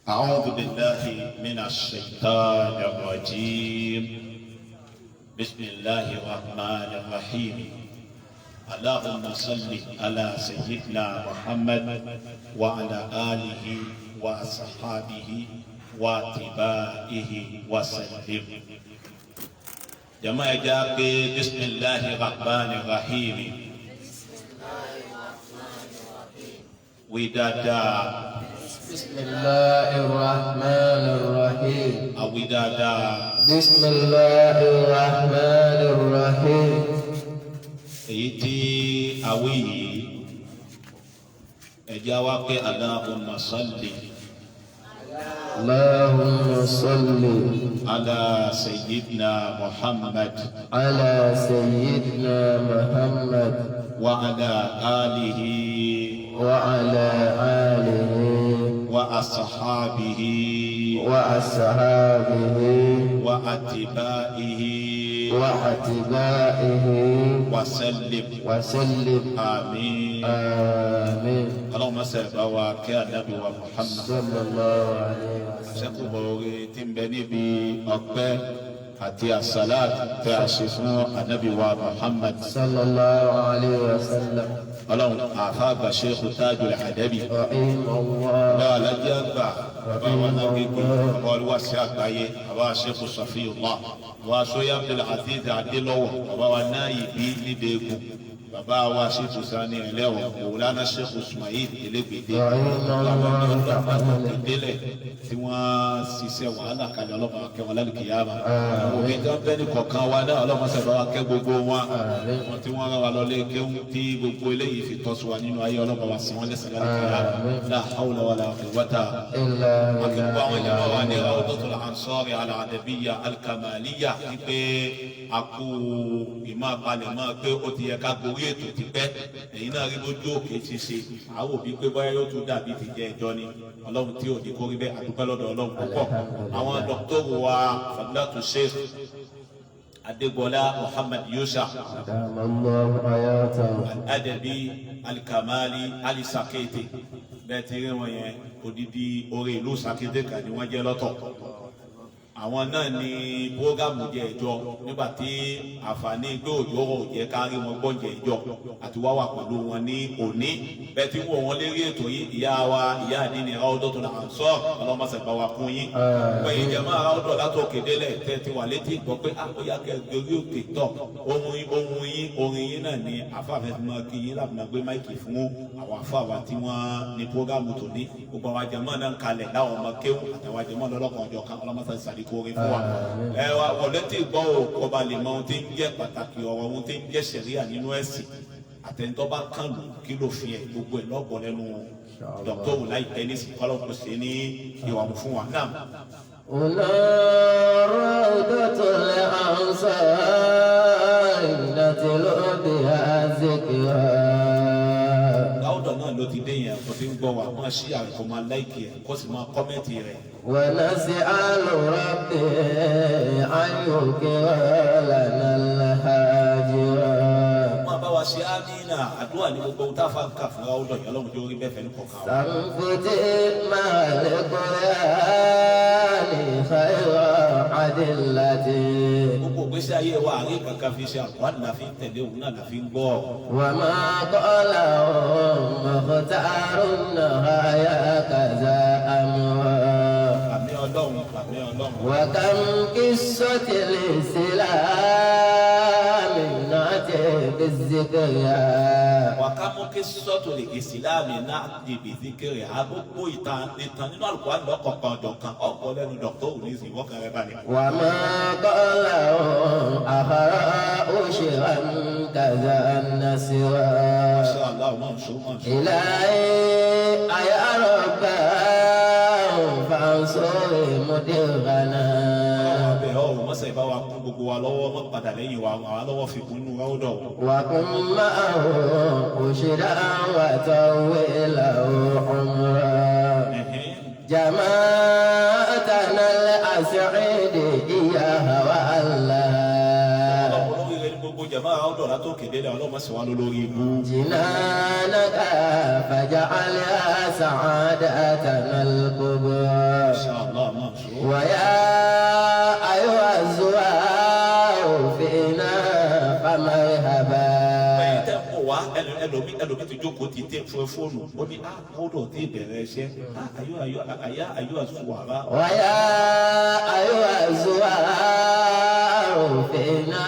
أعوذ بالله من الشيطان الرجيم. بسم الله الرحمن الرحيم. اللهم صل على سيدنا محمد وعلى آله وصحابه واتباعه وسلم. جماعة جاء بسم الله الرحمن الرحيم. ودادا بسم الله الرحمن الرحيم. أودادا بسم الله الرحمن الرحيم. إيتي أوي أجاوك اللهم صل اللهم صل على سيدنا محمد على سيدنا محمد وعلى آله وعلى آله وأصحابه وأصحابه وأتباعه وأتباعه وسلم وسلم. آمين. آمين. اللهم صل على النبي محمد صلى الله عليه وسلم. sẹ́kùbọ̀rẹ́ tí ń bẹ níbi ọpẹ́ àti àsálàt tí a ṣe fún ànábì wa Muhammad. صلى الله عليه وسلم. ọlọ́run àfáàgbà Sheikhu Tajul Adabi. رحمه الله. bá alájẹ́ àgbà bàbá wa lágbègbè bàbá olúwàsí àgbáyé bàbá Sheikhu Safiyullah bàbá sọ́yà Abdul Aziz Adélọ́wọ̀ bàbá wa Nayibi Nídẹ̀ẹ́gùn bàbá wa Sheikhu Sani Ẹlẹ́wọ̀ Mawlana Sheikhu Ismail Elégbèdé àwọn ní ọdún ìdílẹ̀ tí wọ́n ṣiṣẹ́ wàhálà kalẹ̀ ọlọ́mọ akẹ́wọ̀n lálùkìyàmà àwọn òbí tó ń bẹ́ ní kọ̀ọ̀kan wa náà ọlọ́mọ sẹ̀dọ̀ wa kẹ́ gbogbo wọn wọn tí wọ́n rán wa lọlé kéwù tí gbogbo eléyìí fi tọ́ sí wa nínú ayé ọlọ́mọ wa sí wọn lẹ́sẹ̀ lálùkìyàmà la hawla wala quwwata. akẹ́kọ̀ọ́ àwọn ìjọba wa ní Rawdatul Ansari al-Adabiyya al-Kamaliyya wípé àkú ìmọ̀ apalẹ̀mọ́ pé ó ti yẹ ká gorí ètò ti pẹ́ èyí náà rí lójú òkè ti ṣe àwọn òbí pé bóyá yóò tún dàbí ti jẹ́ ẹjọ́ ni ọlọ́run tí ò ní kó rí bẹ́ẹ̀ àdúpẹ́ lọ́dọ̀ ọlọ́run púpọ̀ àwọn dọ́kítọ́rù wa Fadilatu Sheikh Adégbọlá Muhammad Yusha Al-Adabi Al-Kamali Al-Sakete bẹ́ẹ̀ ti rí wọn yẹn odidi orí ìlú Sakete kan ni wọ́n jẹ́ lọ́tọ̀ àwọn náà ní bógámù jẹ ìjọ nígbà tí àǹfààní gbé òjò rò jẹ kárí wọn gbọ́njẹ ìjọ àti wá wà pẹ̀lú wọn ní òní bẹ́ẹ̀ tí wọ́n wọn lérí ètò yìí ìyá wa ìyá àdínní Rawdatul Ansar ọlọ́mọṣẹ̀gbà wa kún yín pẹ̀yìn jẹ́ máa Rawda látòkè délẹ̀ tẹ́ ti wà létí gbọ́ pé àkóyá kẹgbẹ́rí òkè tọ̀ orin yín náà ní afáfẹ́ fi máa kí yín lábùnà gbé máìkì fún àwọn afáwa tí wọ́n ní bógámù tó ní gbogbo àwọn àjẹmọ́ náà ń kalẹ̀ láwọn ọmọ kéwù àtàwọn àjẹmọ́ lọ́lọ́kan ọjọ́ kan ọlọ́mọṣẹ̀ kóore fún wa ẹ wa wọlé tí gbọ́ ò kọba lè mọ ohun tí ń jẹ́ pàtàkì ọ̀rọ̀ ohun tí ń jẹ́ sẹ̀ríà nínú ẹ̀sìn àtẹnudọ́ bá kàn lù kí ló fi ẹ̀ gbogbo ẹ̀ lọ́gbọ̀n lẹ́nu dọ́kítọ́rù láìpẹ́ ní sìkọ́lọ́ kò sí ní ìwà fún wa náà. هنا روضة الأنصار نتلو بها ذكرها. Rawda náà ló ti dé yẹn kó fi ń gbọ́ wa máa ṣí àkó máa láìkì ẹ̀ kó sì máa kọ́mẹ́ǹtì rẹ̀. ونسأل ربي أن يكرم لنا الهاجر. máa bá wa ṣe ámínà àdúrà ní gbogbo ohun tá a fa ń kà fún Rawda yẹn ọlọ́run tó rí bẹ́ẹ̀ fẹ́ ní kọ̀ọ̀kan wa. سنفتي مع القرآن خير أدلتي. gbogbo ìgbésí ayé wa àárín kankan fi ṣe àkọ́ àdìlà fi ń tẹ̀lé òun náà la fi ń gbọ́. وما قاله مختار النهايا كذا أمر. àmì ọlọ́run. وكم قصة الإسلام نأتي بالذكرى. wàkàmú kí sọ́tò lè ìsìlámì náà di bìtíkìrì àgbógbó ìtàn nínú Al-Qur'an lọ́kọ̀ọ̀kan ọ̀jọ̀kan ọ̀pọ̀ lẹ́nu dọ̀kítọ́rù ní ìsìn wọ́n kan rẹ̀ balẹ̀. وما قاله أخراء شرا كذا النسوى. Masha Allah mọ̀nsó. إلهي يا رب فانصر مديرنا. ọbẹ̀ ọ̀hún mọ́sẹ̀ bá wa kún gbogbo wa lọ́wọ́ mọ́ padà lẹ́yìn wa àwọn alọ́wọ́ fi kún inú Rawda. وكن معه أشدا وطوله عمرا. جماعتنا الأسعد إياها وألها. gbogbo jama Rawda látòkè délẹ̀ ọlọ́mọ sì wá lórí ibú. جنانك فاجعلها سعادتنا الكبرى. ويا أيها الزوار فينا فمرحبا. ẹ̀yin tẹ́ kọ̀ wá ẹlòmí ti jókòó ti tẹ́ fún fóònù ó ní àkọ́dọ̀ tí bẹ̀rẹ̀ iṣẹ́ ayọ́ àsùwàrà. ويا أيها الزوار فينا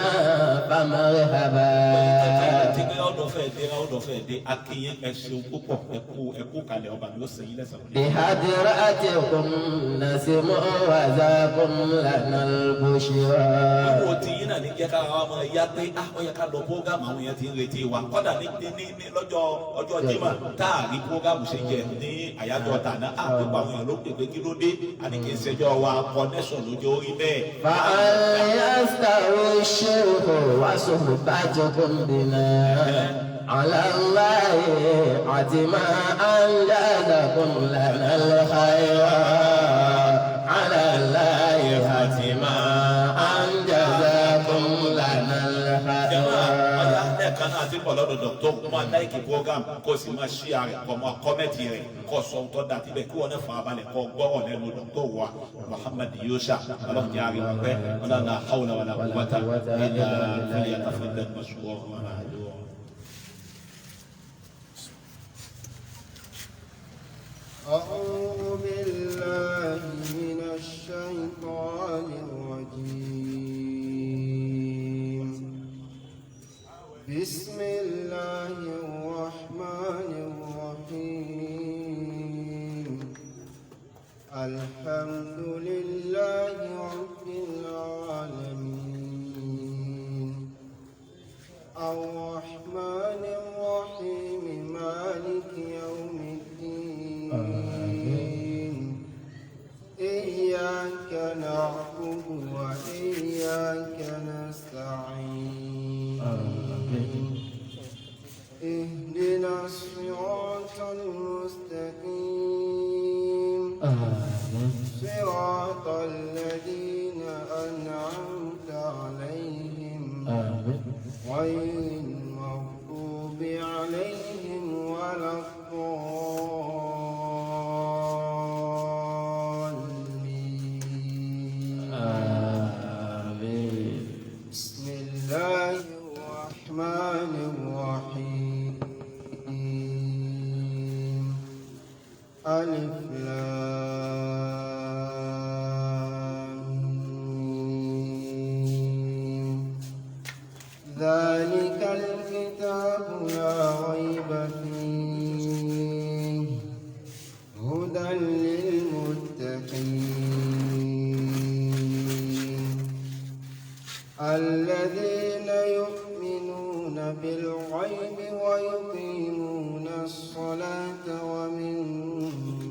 فمرحبا. ọdọ fẹ́ dé akínyẹn ẹṣin púpọ̀ ẹkú kalẹ̀ ọba mi ó sẹ́yìn lẹ́sàn. بحضراتكم نسمع وذاكم لنا البشرى. Àwọn tí yín náà ní jẹ́ ká wá máa yá pé ó yẹ ká lọ prógámù àwọn èèyàn ti ń retí wa. Kọ́dà ní lọ́jọ́ Jímọ̀ táàrí prógámù ṣe jẹ ní àyájọ́ tàná. Àpépọ̀ àwọn èèyàn ló pè pé kí ló dé? A ní kí n ṣẹjọ́ wa connection lójó orí bẹ́ẹ̀. فأن يستوي الشيخ وصحبتكم بنا على الله عتما أنجزكم لنا الخير. على الله عتما أنجزكم لنا الخير. Ẹ̀kan náà ti pọ̀ lọ́dọ̀ dọ̀tọ́ kó máa láìkì program kó sì máa ṣí ààrẹ kó máa kọ́mẹ́tì rẹ̀ kó sọ tó dà tíbẹ̀ kí wọ́n náà fà á balẹ̀ kó gbọ́rọ̀ lẹ́nu dọ̀tọ́ wa Muhammad Yusha ọlọ́run jẹ́ ààrẹ wọn pẹ́ ọlọ́run hawla wala quwwata illa falyatafaddal mashkuran. أعوذ بالله من الشيطان الرجيم. بسم الله الرحمن الرحيم. الحمد لله رب العالمين. الرحمن الرحيم مالك يوم الدين. إياك نعبد وإياك نستعين. اهدنا الصراط المستقيم. صراط الذين أنعمت عليهم غير المغضوب عليهم ولا الضالين. بسم الله الرحمن الرحيم. ألف لام ميم. ذلك الكتاب لا ريب فيه هدى للمتقين الذين يؤمنون بالغيب ويقيمون الصلاة ومما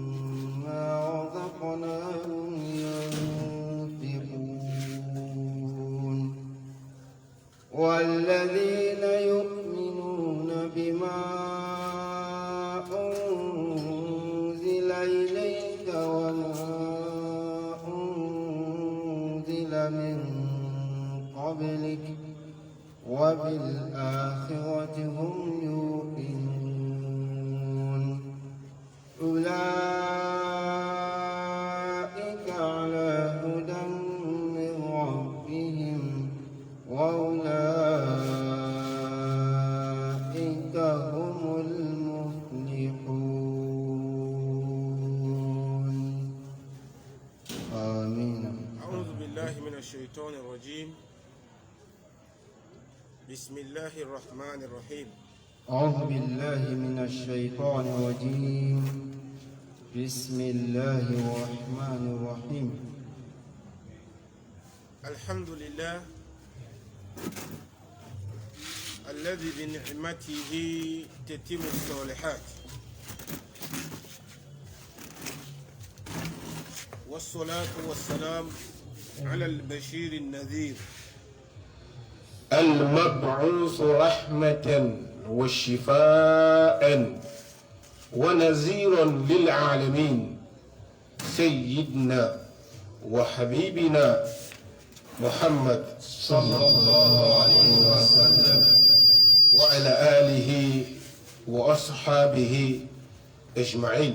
رزقناهم ينفقون والذين يؤمنون بما أنزل إليك وما أنزل من قبلك وبالآخرة هم يوقنون أولئك على هدى من ربهم وأولئك هم المفلحون. آمين. أعوذ بالله من الشيطان الرجيم. بسم الله الرحمن الرحيم. أعوذ بالله من الشيطان الرجيم. بسم الله الرحمن الرحيم. الحمد لله الذي بنعمته تتم الصالحات والصلاة والسلام على البشير النذير المبعوث رحمة وشفاء ونذيرا للعالمين سيدنا وحبيبنا محمد صلى الله عليه وسلم وعلى آله وأصحابه أجمعين.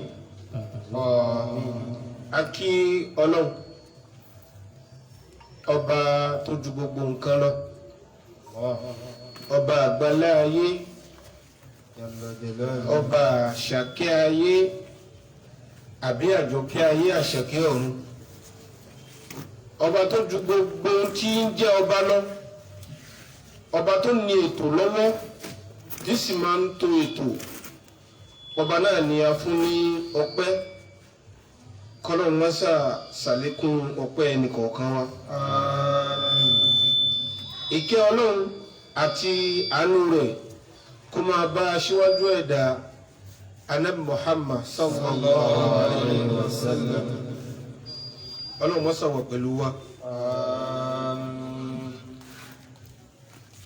Aki Ọlọ́run ọba tó ju gbogbo nǹkan lọ ọba àgbálá ayé ọba àṣàkẹ́ ayé àbí àjọkẹ́ ayé àṣàkẹ́ ọ̀run ọba tó ju gbogbo tí ń jẹ́ ọba lọ ọba tó ní ètò lọ́wọ́ tí sì máa ń tò ètò ọba náà ni a fún ní ọpẹ́ kọ́lọ́run mọ́sà ṣàlékún ọpẹ́ ẹnìkọ̀ọ̀kan wa. ìkẹ́ ọlọ́run àti àánú rẹ̀ kó máa bá aṣíwájú ẹ̀dá anabi Muhammad sallallahu alayhi wa sallam ọlọ́run mọ́sà wà pẹ̀lú wa.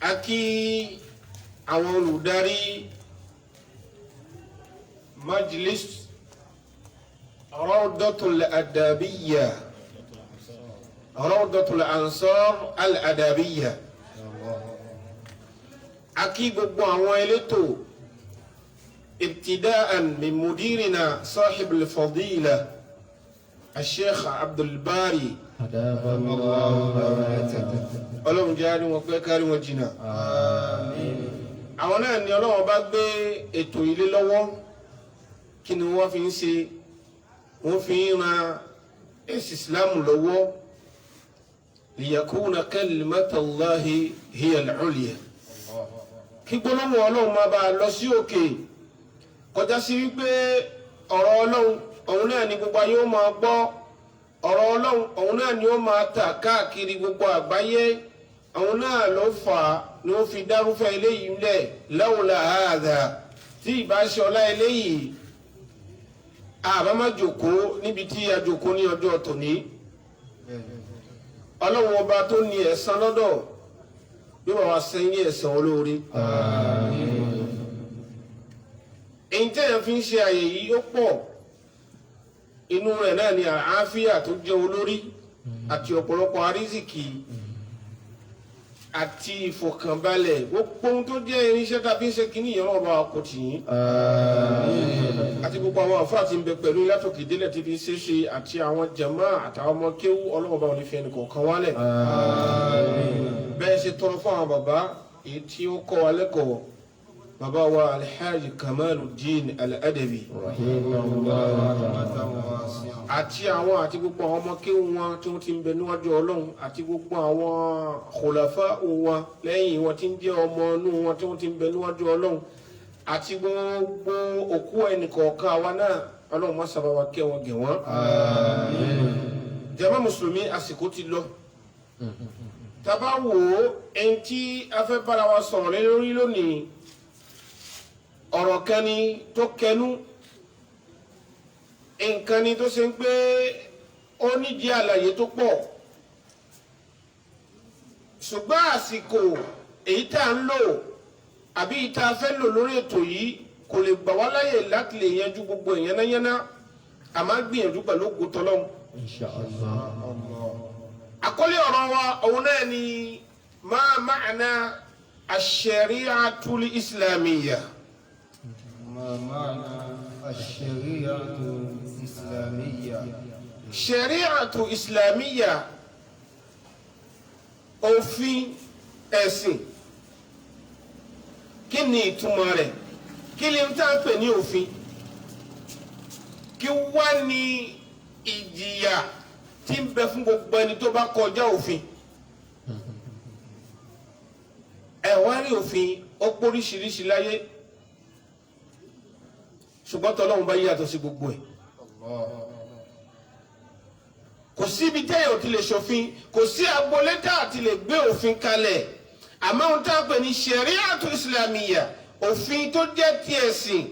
a kí àwọn olùdarí majlis روضة الأدبية روضة الأنصار الأدبية أكيد وعوائلته ابتداء من مديرنا صاحب الفضيلة الشيخ عبد الباري أدام الله بركاته ọlọ́run jáde wọn pẹ́ kárí wọn jìnnà. àwọn náà ni ọlọ́run bá gbé ètò ilé lọ́wọ́ kí ni wọ́n fi ń ṣe wọ́n fi ń ran ẹ̀sìn islam lọ́wọ́ liyakuna kalimatallahi hiya al-ulya kí gbólóhùn ọlọ́run máa bá a lọ sí òkè kọjá sí wípé ọ̀rọ̀ ọlọ́run òun náà ni gbogbo ayé ó máa gbọ́ ọ̀rọ̀ ọlọ́run òun náà ni ó máa tà káàkiri gbogbo àgbáyé òun náà ló fà á ni ó fi dárúfẹ́ eléyìí lẹ̀ lawla hadha tí ìbáṣe ọlá eléyìí àbámá jòkó níbi tí a jòkó ní ọjọ́ tòní ọlọ́run ọba tó ní ẹ̀san lọ́dọ̀ bí wọ́n wá sẹ́yìn ní ẹ̀san olóore. èyí tẹ́yàn fi ń ṣe àyè yìí ó pọ̀ inú rẹ̀ náà ni àáfíà tó jẹ́ olórí àti ọ̀pọ̀lọpọ̀ àrísìkì àti ìfọ̀kànbalẹ̀ gbogbo ohun tó jẹ́ irinṣẹ́ tàbí ń ṣe kínní ìyẹn ọba kò tì yín. àti gbogbo àwọn àfáà tí ń bẹ pẹ̀lú látòkè délẹ̀ tí fi ṣe ṣe àti àwọn jàmá àtàwọn ọmọ kéwú ọlọ́wọ́ bá wọn lè fi ẹnì kọ̀ọ̀kan wálẹ̀. bẹ́ẹ̀ ṣe tọrọ fún àwọn bàbá èyí tí ó kọ́ wa lẹ́kọ̀ọ́ bàbá wa alhaji Kamaluddin al-Adabi àti àwọn àti gbogbo àwọn ọmọ kéwú wọn tí wọ́n ti ń bẹ níwájú ọlọ́run àti gbogbo àwọn khulafa wọn lẹ́yìn wọn tí ń jẹ́ ọmọ inú wọn tí wọ́n ti ń bẹ níwájú ọlọ́run àti gbogbo òkú ẹnìkọ̀ọ̀kan àwa náà ọlọ́run má sábà wa kẹ́ wọn gẹ̀ wọ́n. jàmá mùsùlùmí àsìkò ti lọ tàbá wò ó ẹni tí a fẹ́ bára wa sọ̀rọ̀ lé lórí lónìí ọ̀rọ̀ kan ni tó kẹnu nǹkan ni tó ṣe ń pé ó nídìí àlàyé tó pọ̀ ṣùgbọ́n àsìkò èyí tá à ń lò àbí ìta fẹ́ lò lórí ètò yìí kò lè gbà wá láyè láti lè yanjú gbogbo ìyánáyáná a máa gbìyànjú pẹ̀lú ògo tọ́lọ́hun. àkọlé ọ̀rọ̀ wa òun náà ni ma ma'na ash-shari'atul islamiyya. ما معنى الشريعة الإسلامية؟ Shari'atu islamiyya òfin ẹ̀sìn kí ni ìtumọ̀ rẹ̀ kí ni tá à ń pè ní òfin kí wá ní ìjìyà tí ń bẹ fún gbogbo ẹni tó bá kọjá òfin ẹ wá rí òfin ó póríṣiríṣi láyé ṣùgbọ́n tọ́lọ́run bá yàtọ̀ sí gbogbo ẹ̀ kò síbi tẹ́yẹ̀ ò ti lè ṣòfin kò sí agboolé tá a ti lè gbé òfin kalẹ̀ àmọ́ ohun tá a pè ní ṣẹ̀ríàtù islamiyya òfin tó jẹ́ ti ẹ̀sìn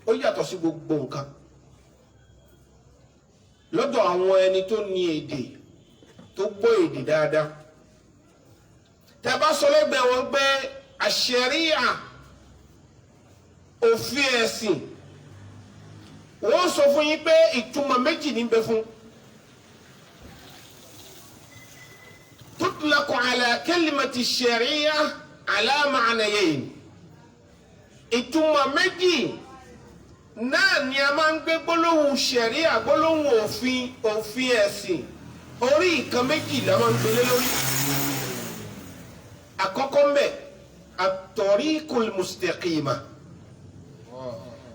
ó yàtọ̀ sí gbogbo nǹkan lọ́dọ̀ àwọn ẹni tó ní èdè tó gbọ́ èdè dáadáa tẹ́ bá sọ lẹ́gbẹ̀ẹ́ wọn pé àṣẹríà òfin ẹ̀sìn wọ́n sọ fún yín pé ìtumọ̀ méjì ní bẹ fún tutlaqu ala kalimati ṣẹríà ala ma'nayayn ìtumọ̀ méjì náà ni a máa ń gbé gbólóhùn ṣẹ̀ríà gbólóhùn òfin ẹ̀sìn orí nǹkan méjì la máa ń gbélé lórí. àkọ́kọ́ mbẹ at-tariqul mustaqima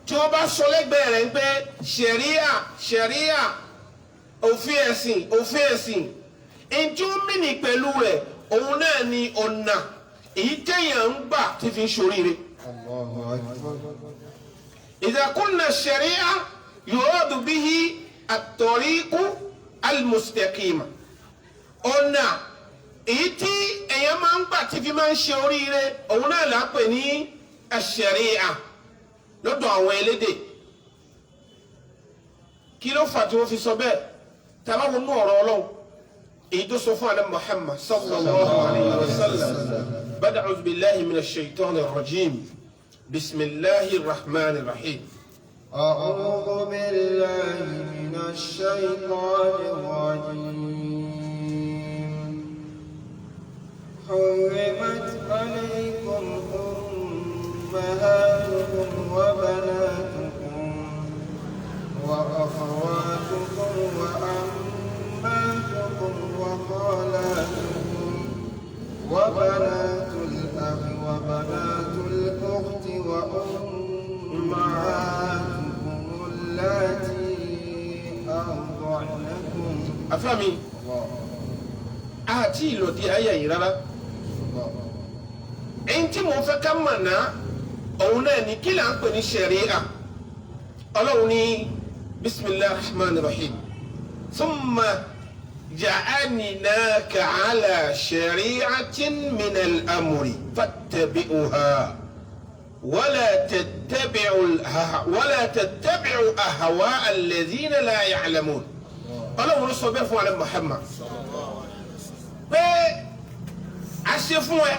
tí wọ́n bá sọ lẹ́gbẹ̀ẹ́ rẹ̀ ń pé ṣẹ̀ríà òfin ẹ̀sìn ẹnjú mìíní pẹ̀lú rẹ̀ òun náà ni ọ̀nà èyí téèyàn ń gbà tí fi ń ṣoríire. idha qulna ṣẹ̀ríà yuradu bihi at-tariqu al-mustaqima ọ̀nà èyí tí èèyàn máa ń gbà tí fi máa ń ṣe oríire òun náà là ń pè ní ṣẹ̀ríà lọ́dọ̀ àwọn elédè. kí ló fà tí wọ́n fi sọ bẹ́ẹ̀ tàbá wọn nú ọ̀rọ̀ Ọlọ́run èyí tó sọ fún ànábì Muhammad sallallahu alayhi wa sallam bada a'udhu billahi minash shaitani rajim bismillahir rahmanir rahim. أعوذ بالله من الشيطان الرجيم حرمت عليكم أمهاتكم وبناتكم وأخواتكم وعماتكم وخالاتكم وبنات الأخ وبنات الأخت وأمهاتكم اللاتي أرضعنكم. afami àti ìlòdì ayé yìí rárá ẹni tí mo fẹ́ ká mọ̀ náà òun náà ní kí là ń pè ní ṣẹ̀ríà. Ọlọ́run ní bisimilahi rahman rahim thumma ja'alnaka ala shari'atin min al-amri fattabi'uha wala tattabi'u ahwa'a alladhina la ya'lamun. Ọlọ́run sọ bẹ́ẹ̀ fún alẹ́ Muhammad pé a ṣe fún ẹ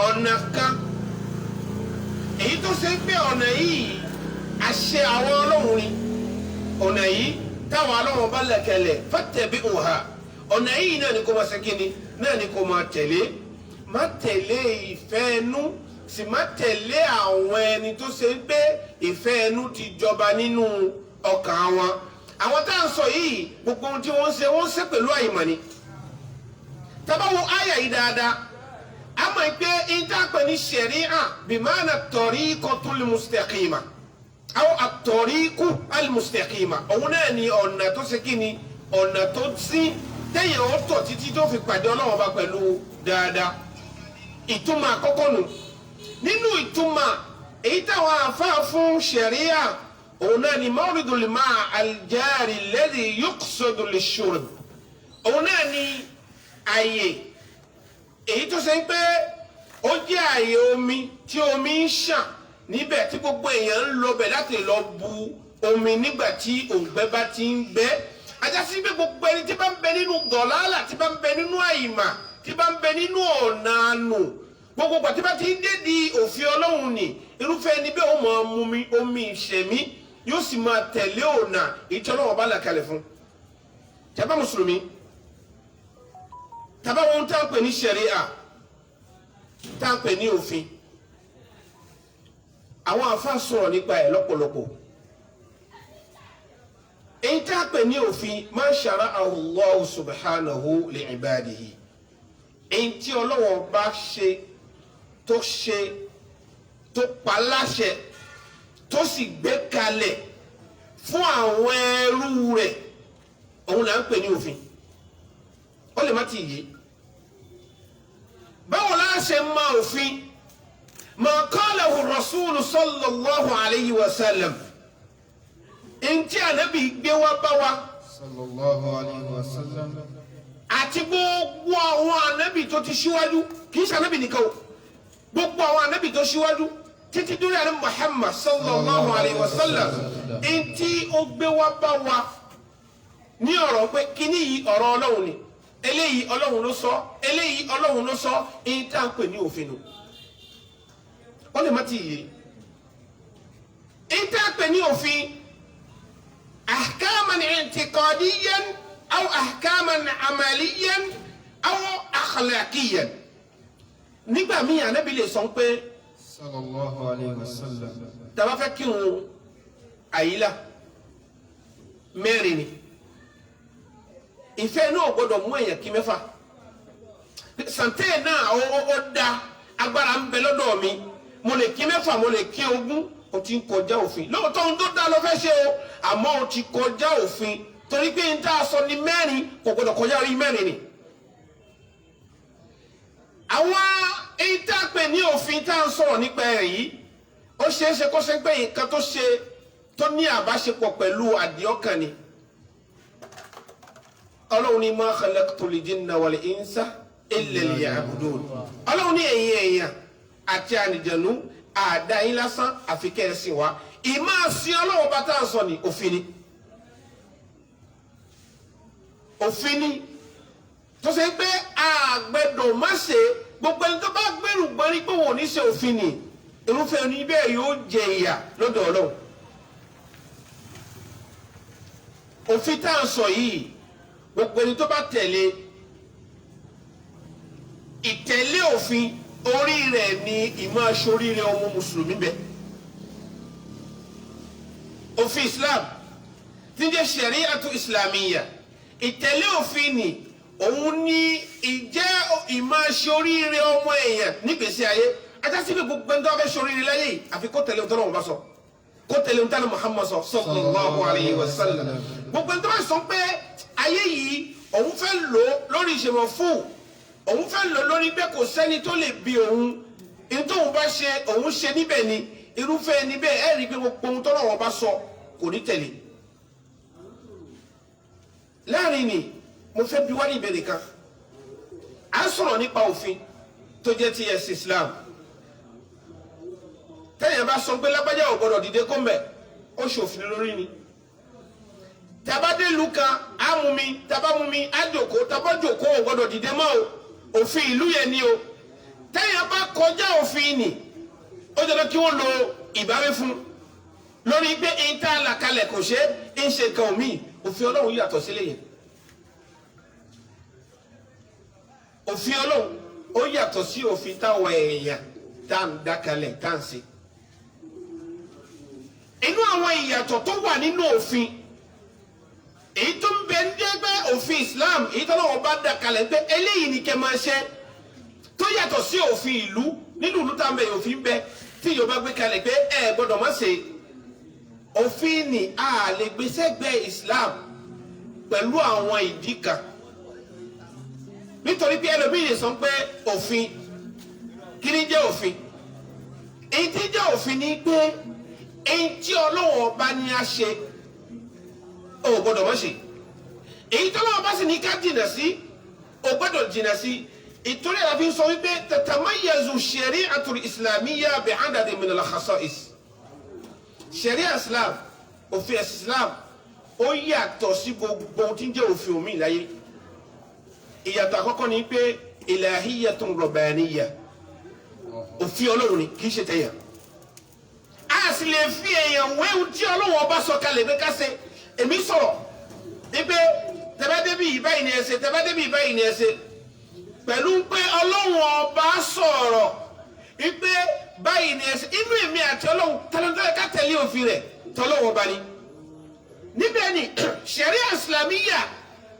ọ̀nà kan èyí tó ṣe ń pé ọ̀nà yìí àṣẹ àwọn Ọlọ́run ni ọ̀nà yìí táwọn Ọlọ́run bá lẹ̀kẹ̀lẹ̀ fattabi'uha ọ̀nà yìí náà ni kò máa ṣe kíni náà ni kò máa tẹ̀lé má tẹ̀lé ìfẹ́ ẹnu sì má tẹ̀lé àwọn ẹni tó ṣe ń pé ìfẹ́ ẹnu ti jọba nínú ọkàn wọn. àwọn tá à ń sọ yìí gbogbo ohun tí wọ́n ṣe pẹ̀lú àìmọ̀ ni. tábà wo àyà yìí dáadáa a mọ̀ pé ìdápẹ́ ní ṣẹ̀ríà bimana tariqatul mustaqima àwọn at-tariqu al-mustaqima òun náà ni ọ̀nà tó ṣe kíni ọ̀nà tó sí téèyàn ó tọ̀ títí tó fi pàdé Ọlọ́run bá pẹ̀lú dáadáa. ìtumọ̀ àkọ́kọ́ nù nínú ìtumọ̀ èyí táwọn àfáà fún ṣẹ̀ríà òun náà ni mawridul ma' al-jari alladhi yuqsadu lish-shurb òun náà ni àyè èyí tó ṣe ń pé ó jẹ́ àyè omi tí omi ń ṣàn níbẹ̀ tí gbogbo èèyàn ń lọ bẹ̀ láti lọ bu omi nígbà tí òǹgbẹ bá ti ń gbẹ. ajásí pé gbogbo ẹni tí bá ń bẹ nínú dọ̀lálà tí bá ń bẹ nínú àyìmà tí bá ń bẹ nínú ọ̀nà àánú gbogbo ìgbà tí bá ti ń dé di òfin Ọlọ́run ni irúfẹ́ ẹni bẹ́ẹ̀ ó máa mu omi ìṣẹ̀mí yóò sì máa tẹ̀lé ọ̀nà ìtí Ọlọ́run bá là kalẹ̀ fún. jàmbá mùsùlùmí tàbá wọn tá à ń pè ní ṣẹ̀ríà tá à ń pè ní òfin àwọn àfáà sọ̀rọ̀ nípa ẹ̀ lọ́pọ̀lọpọ̀. èyí tá à ń pè ní òfin ma shara'ahu Allahu subhanahu li ibadihi èyí tí Ọlọ́run bá ṣe tó pa láṣẹ tó sì gbé kalẹ̀ fún àwọn ẹrú rẹ̀ òun là ń pè ní òfin. ó lè má ti yé báwo la ṣe máa òfin ma qalahu rasulu sallallahu alayhi wa sallam ntí ànábì gbé wá bá wa sallallahu alayhi wa sallam àti gbogbo àwọn ànábì tó ti ṣíwájú kì í ṣe ànábì nìkan o gbogbo àwọn ànábì tó ṣíwájú títí dúró ànábì Muhammad sallallahu alayhi wa sallam ntí ó gbé wá bá wa ní ọ̀rọ̀ pé kíní yìí ọ̀rọ̀ Ọlọ́run ni eléyìí Ọlọ́run ló sọ eléyìí Ọlọ́run ló sọ èyí tá à ń pè ní òfin nù. ó lè má ti yé èyí tá à ń pè ní òfin ahkaman i'tiqadiyan aw ahkaman amaliyan aw akhlaqiyan. nígbà míì Ànábì lè sọ pé sallallahu alayhi wa sallam tá bá fẹ́ kírun àyílà mẹ́rin ni ìfẹ́ náà gbọ́dọ̀ mú èèyàn kí mẹ́fà sàǹtẹ́ náà ó da agbára ń bẹ lọ́dọ̀ mi mo lè kí mẹ́fà mo lè kí 20 o ti ń kọjá òfin lóòótọ́ ohun tó dá lọ fẹ́ ṣe o àmọ́ o ti kọjá òfin torí pé n tá a sọ ní 4 kò gbọ́dọ̀ kọjá orí 4 ni. àwọn èyí tá a pè ní òfin tá a ń sọ̀rọ̀ nípa ẹ̀ yìí ó ṣeé ṣe kó ṣe pé nǹkan tó ṣe tó ní àbáṣepọ̀ pẹ̀lú àdìọ́kàn ni. ọlọ́run ní ma khalaqtul jinna wal insa illa liya'budun. ọlọ́run ní ẹ̀yin èèyàn àti àlùjànnú àdá yín lásán àfi kẹ́ ẹ sìn wá. ìmáa sin ọlọ́run bá tá à ń sọ ní òfin ni. òfin ni tó ṣe pé àgbẹ̀dọ̀ má ṣe gbogbo ẹni tó bá gbẹ̀rù gbọ́nrí pé wọn ò ní ṣe òfin ni irúfẹ́ ẹni bẹ́ẹ̀ yóò jẹ ìyà lọ́dọ̀ ọlọ́run. òfin tá à ń sọ yìí gbogbo ẹni tó bá tẹ̀lé ìtẹ̀lé òfin orí rẹ̀ ni ìmọ̀ aṣoríire ọmọ mùsùlùmí bẹ. òfin Islam tí ń jẹ́ ṣẹ̀rí'atu islamiyya ìtẹ̀lé òfin ni òun ní ìjẹ́ ìmọ̀ aṣoríire ọmọ èèyàn nígbèsí ayé ajásí pé gbogbo ẹni tó bá fẹ́ ṣoríire láyé yìí àfi kó tẹ̀lé ohun tó náà wọ́n bá sọ kó tẹ̀lé ohun tó náà Muhammad sọ sallallahu alayhi wa sallam gbogbo ẹni tó bá sọ pé ayé yìí òun fẹ́ lò lórí ìṣèmọ̀ fún òun fẹ́ lò lórí pé kò sẹ́ni tó lè bi òun ní tóun bá ṣe òun ṣe níbẹ̀ ni irúfẹ́ níbẹ̀ ẹ̀ rí i pé gbogbo ohun tó náà wọ́n bá sọ kò ní tẹ̀lé. láàrin ni mo fẹ́ bi wá ní ìbéèrè kan à ń sọ̀rọ̀ nípa òfin tó jẹ́ ti ẹ̀sìn Islam tẹ́yìn bá sọ pé lágbájá ò gbọ́dọ̀ dìde kó mbẹ̀ ó ṣòfin lórí ni tabade ìlú kan á mú mi taba mú mi á jòkó taba jòkó ò gbọ́dọ̀ dìde mọ́ o òfin ìlú yẹn ni o tẹ́yìn bá kọjá òfin ni ó jẹ́ kí wọ́n lo ìbáwí fún lórí pé ìta àlàkalẹ̀ kò ṣe é ń ṣe kan míì òfin Ọlọ́run yàtọ̀ sílẹ̀ yẹn òfin Ọlọ́run ó yàtọ̀ sí òfin táwọn èèyàn tá à ń dákalẹ̀ tá à ń ṣe inú àwọn ìyàtọ̀ tó wà nínú òfin èyí tó ń bẹ ní ẹgbẹ́ òfin Islam èyí tó lọ́wọ́ bá dákalẹ̀ pé eléyìí ni kẹ́ máa ṣe tó yàtọ̀ sí òfin ìlú nínú ìlú tá à ń bẹ òfin bẹ tí Yorùbá gbé kalẹ̀ pé ẹ gbọ́dọ̀ má ṣe òfin ni a lè gbé sẹ́gbẹ́ Islam pẹ̀lú àwọn ìdí kan nítorí pé ẹlòmíì sọ pé òfin kí ni jẹ́ òfin èyí tí jẹ́ òfin ni pé èyí tí Ọlọ́hun bá ní a ṣe o gbọ́dọ̀ má ṣe èyí tí Ọlọ́hun bá sì ní ká jìnà sí o gbọ́dọ̀ jìnà sí ìtorí àlàfi ń sọ wípé tatamayyazu shari'atul islamiyya bi'adadin min al-khasa'is sharia Islam òfin ẹ̀sìn Islam ó yàtọ̀ sí gbogbo ohun tí ń jẹ́ òfin omi láyé ìyàtọ̀ àkọ́kọ́ ni pé ilahiyyatun rabbaniyya òfin Ọlọ́run ni kì í ṣe tẹ̀yà a sì lè fi èèyàn wéhun tí Ọlọ́run ọba sọ kalẹ̀ pé ká ṣe èmi sọ̀rọ̀ wípé tẹ́bádébì ìbáyìí ni ẹ ṣe tẹ́bádébì ìbáyìí ni ẹ ṣe pẹ̀lú pé Ọlọ́run ọba sọ̀rọ̀ wípé báyìí ni ẹ ṣe inú èmi àti Ọlọ́run tẹlifíṣẹ́ ká tẹ̀lé òfin rẹ̀ tọ́lọ́wọ́ ọba ni níbẹ̀ ni sharia islamiyya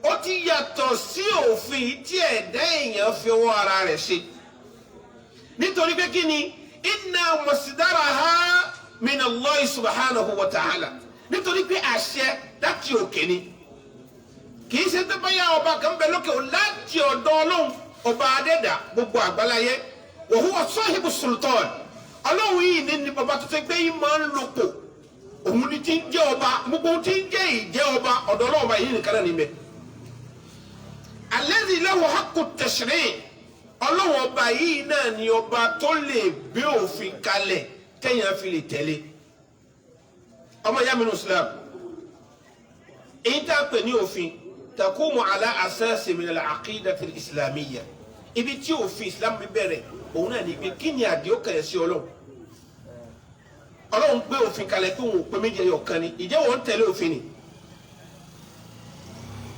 ó ti yàtọ̀ sí òfin tí ẹ̀dá èèyàn fi ọwọ́ ara rẹ̀ ṣe nítorí pé kí ni inna masdaraha min Allah subhanahu wa ta'ala nítorí pé àṣẹ láti òkè ni kì í ṣe tó bá yá ọba kan bẹ lókè o láti ọ̀dọ̀ Ọlọ́run ọba adẹ́dà gbogbo àgbáláyé wa huwa sahibu sultan Ọlọ́run yìí ní bàbá tó ṣe pé yìí máa ń lòpò òun ni ti ń jẹ́ ọba gbogbo tí ń jẹ́ ìjẹ́ ọba ọ̀dọ̀ Ọlọ́run ọba yìí nìkan náà níbẹ̀ alladhi lahu haqqu tashri' Ọlọ́run ọba yìí náà ni ọba tó lè gbé òfin kalẹ̀ téèyàn fi lè tẹ̀lé ọmọ ìyá mi ní Islam èyí tá a pè ní òfin takumu ala asasi min al-aqidati al-islamiyya ibi tí òfin Islam bí bẹ̀rẹ̀ òun náà ní pé kí ni àdéhùn kẹ̀yẹ sí Ọlọ́run gbé òfin kalẹ̀ pé òun ò pé méjì ẹyọ kan ni ìjẹ́ wọ́n tẹ̀lé òfin ni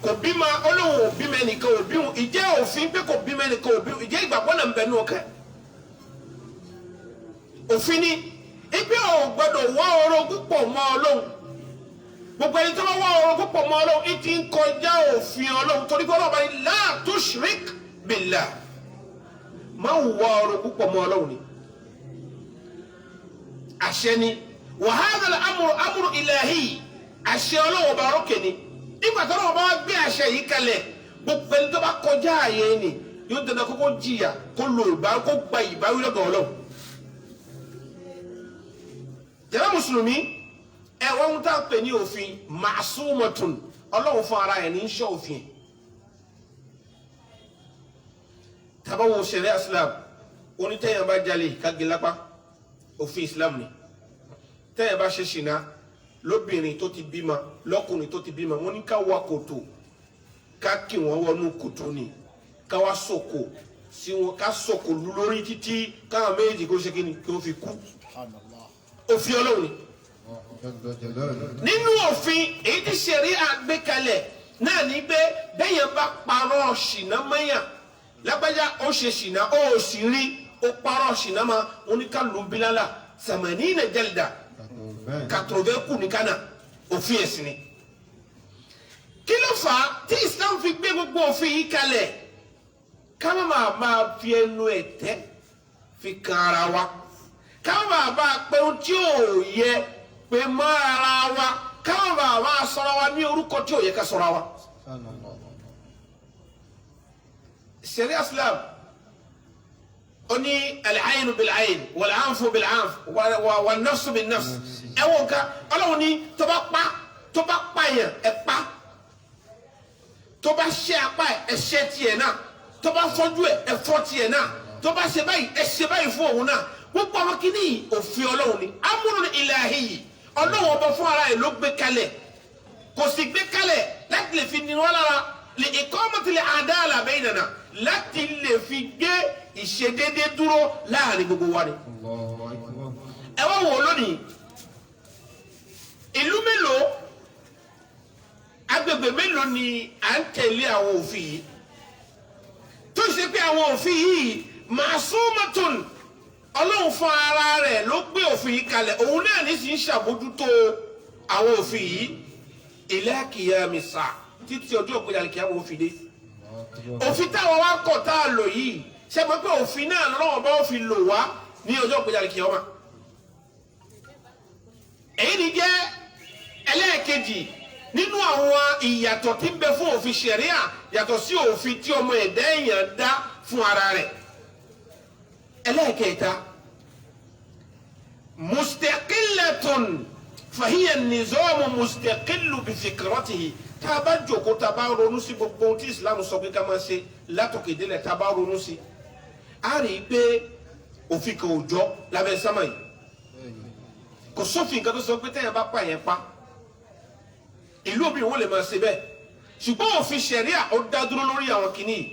kò bímọ Ọlọ́run ò bímọ ẹnìkan ò bímọ ìjẹ́ òfin pé kò bímọ ẹnìkan ò bímọ ìjẹ́ ìgbàgbọ́ náà ń bẹ nù ọkàn òfin ni ibi ò gbọdọ̀ wá orogún pọ̀ mọ́ Ọlọ́run gbogbo ẹni tó bá wá orogún pọ̀ mọ́ Ọlọ́run ìtì ń kọjá òfin Ọlọ́run torí pé Ọlọ́run bá ní la tushrik billah má wá orogún pọ̀ mọ́ Ọlọ́run ni àṣẹ ni wa hadha al-amru ilahi àṣẹ Ọlọ́run ọba rókè ni nígbà tó Ọlọ́run bá gbé àṣẹ yìí kalẹ̀ gbogbo ẹni tó bá kọjá ààyè ni yóò dandan kókó jìyà kó lo ìbá kó gba ìbáwí lọ́dọ̀ Ọlọ́run. jàmá mùsùlùmí ẹ̀wọ̀n ń tà pé ní òfin màsúmọ̀tún Ọlọ́run fún ara ẹ̀ ní í ṣọ́ òfin. tabawo ṣẹ̀ríà Islam onítẹ̀yìn bá jalè kági lápá òfin Islam ni tẹ̀yìn bá ṣe ṣìnà lóbìnrin tó ti bímọ lọ́kùnrin tó ti bímọ wọ́n ní ká wá kòtò ká kí wọ́n wọnú kòtò ni ká wá sòkò sí wọn ká sòkò lu lórí títí káwọn méjì kó ṣe kíni kí wọ́n fi kú òfin Ọlọ́run ni. nínú òfin èyí tí ṣẹ̀ríà gbé kalẹ̀ náà ní pé bẹ́yẹn bá parọ́ ṣìnà mẹ́yàn lágbájá ó ṣe ṣìnà ó sì rí ó parọ́ ṣìnà máa wọn ní ká lù ú bílálà samanina jalda 80 kù ní kánà òfin ẹ̀sìn ni. kí ló fà á tí Islam fi gbé gbogbo òfin yìí kalẹ̀ ká má máa fi ẹnu ẹ̀tẹ́ fi kan ara wa ká má máa pé ohun tí ò yẹ pé mọ́ ara wa ká má máa sọ̀rọ̀ wa ní orúkọ tí ò yẹ ká sọ̀rọ̀ wa. Sharia Islam ó ní al-aynu bil-ayn wal-anfu bil-anf wan-nafsu bin-nafs ẹ̀wọ̀n nǹkan Ọlọ́run ní tó bá pa yẹn ẹ̀ pa tó bá ṣe apá ẹ̀ ṣe tiẹ̀ náà tó bá fọ́jú ẹ̀ fọ́ tiẹ̀ náà tó bá ṣe báyìí ẹ̀ ṣe báyìí fún òun náà gbogbo àwọn kìíní òfin Ọlọ́run ni amrun ilahi Ọlọ́run ọba fún ara ẹ̀ ló gbé kalẹ̀ kò sì gbé kalẹ̀ láti lè fi ní wọn lára li iqamati al-adala baynana láti lè fi gbé ìṣedédé dúró láàrin gbogbo wa ni. ẹ wá wò lónìí ìlú mélòó agbègbè mélòó ni à ń tẹ̀lé àwọn òfin yìí tó ṣe pé àwọn òfin yìí màsúmọ̀tún Ọlọ́run fún ara rẹ̀ ló gbé òfin yìí kalẹ̀ òun náà ní sì ń ṣàbójútó àwọn òfin yìí ila qiyamisa títí ọjọ́ òpin àlìkí àwọn òfin dé òfin táwọn wá kọ̀ tá a lò yìí ṣe mọ̀ pé òfin náà lọ́wọ́ bá fi lò wá ní ọjọ́ òpin àlìkí ọmọ èyí ni jẹ́ ẹlẹ́ẹ̀kejì nínú àwọn ìyàtọ̀ tí ń bẹ fún òfin ṣẹ̀ríà yàtọ̀ sí òfin tí ọmọ ẹ̀dá èèyàn dá fún ara rẹ̀ ẹlẹ́ẹ̀kẹta mustaqillatun fahiya nizamu mustaqillu bi fikratihi tá a bá jókòó tá a bá ronú sí gbogbo ohun tí Islam sọ pé ká máa ṣe látòkè délẹ̀ tá a bá ronú sí a rí i pé òfin kan ò jọ lábẹ́ sámà yìí kò sófin kan tó sọ pé téèyàn bá pa yẹn pa ìlú obìnrin wọn lè máa ṣe bẹ́ẹ̀ ṣùgbọ́n òfin ṣẹ̀ríà ó dá dúró lórí àwọn kìíní yìí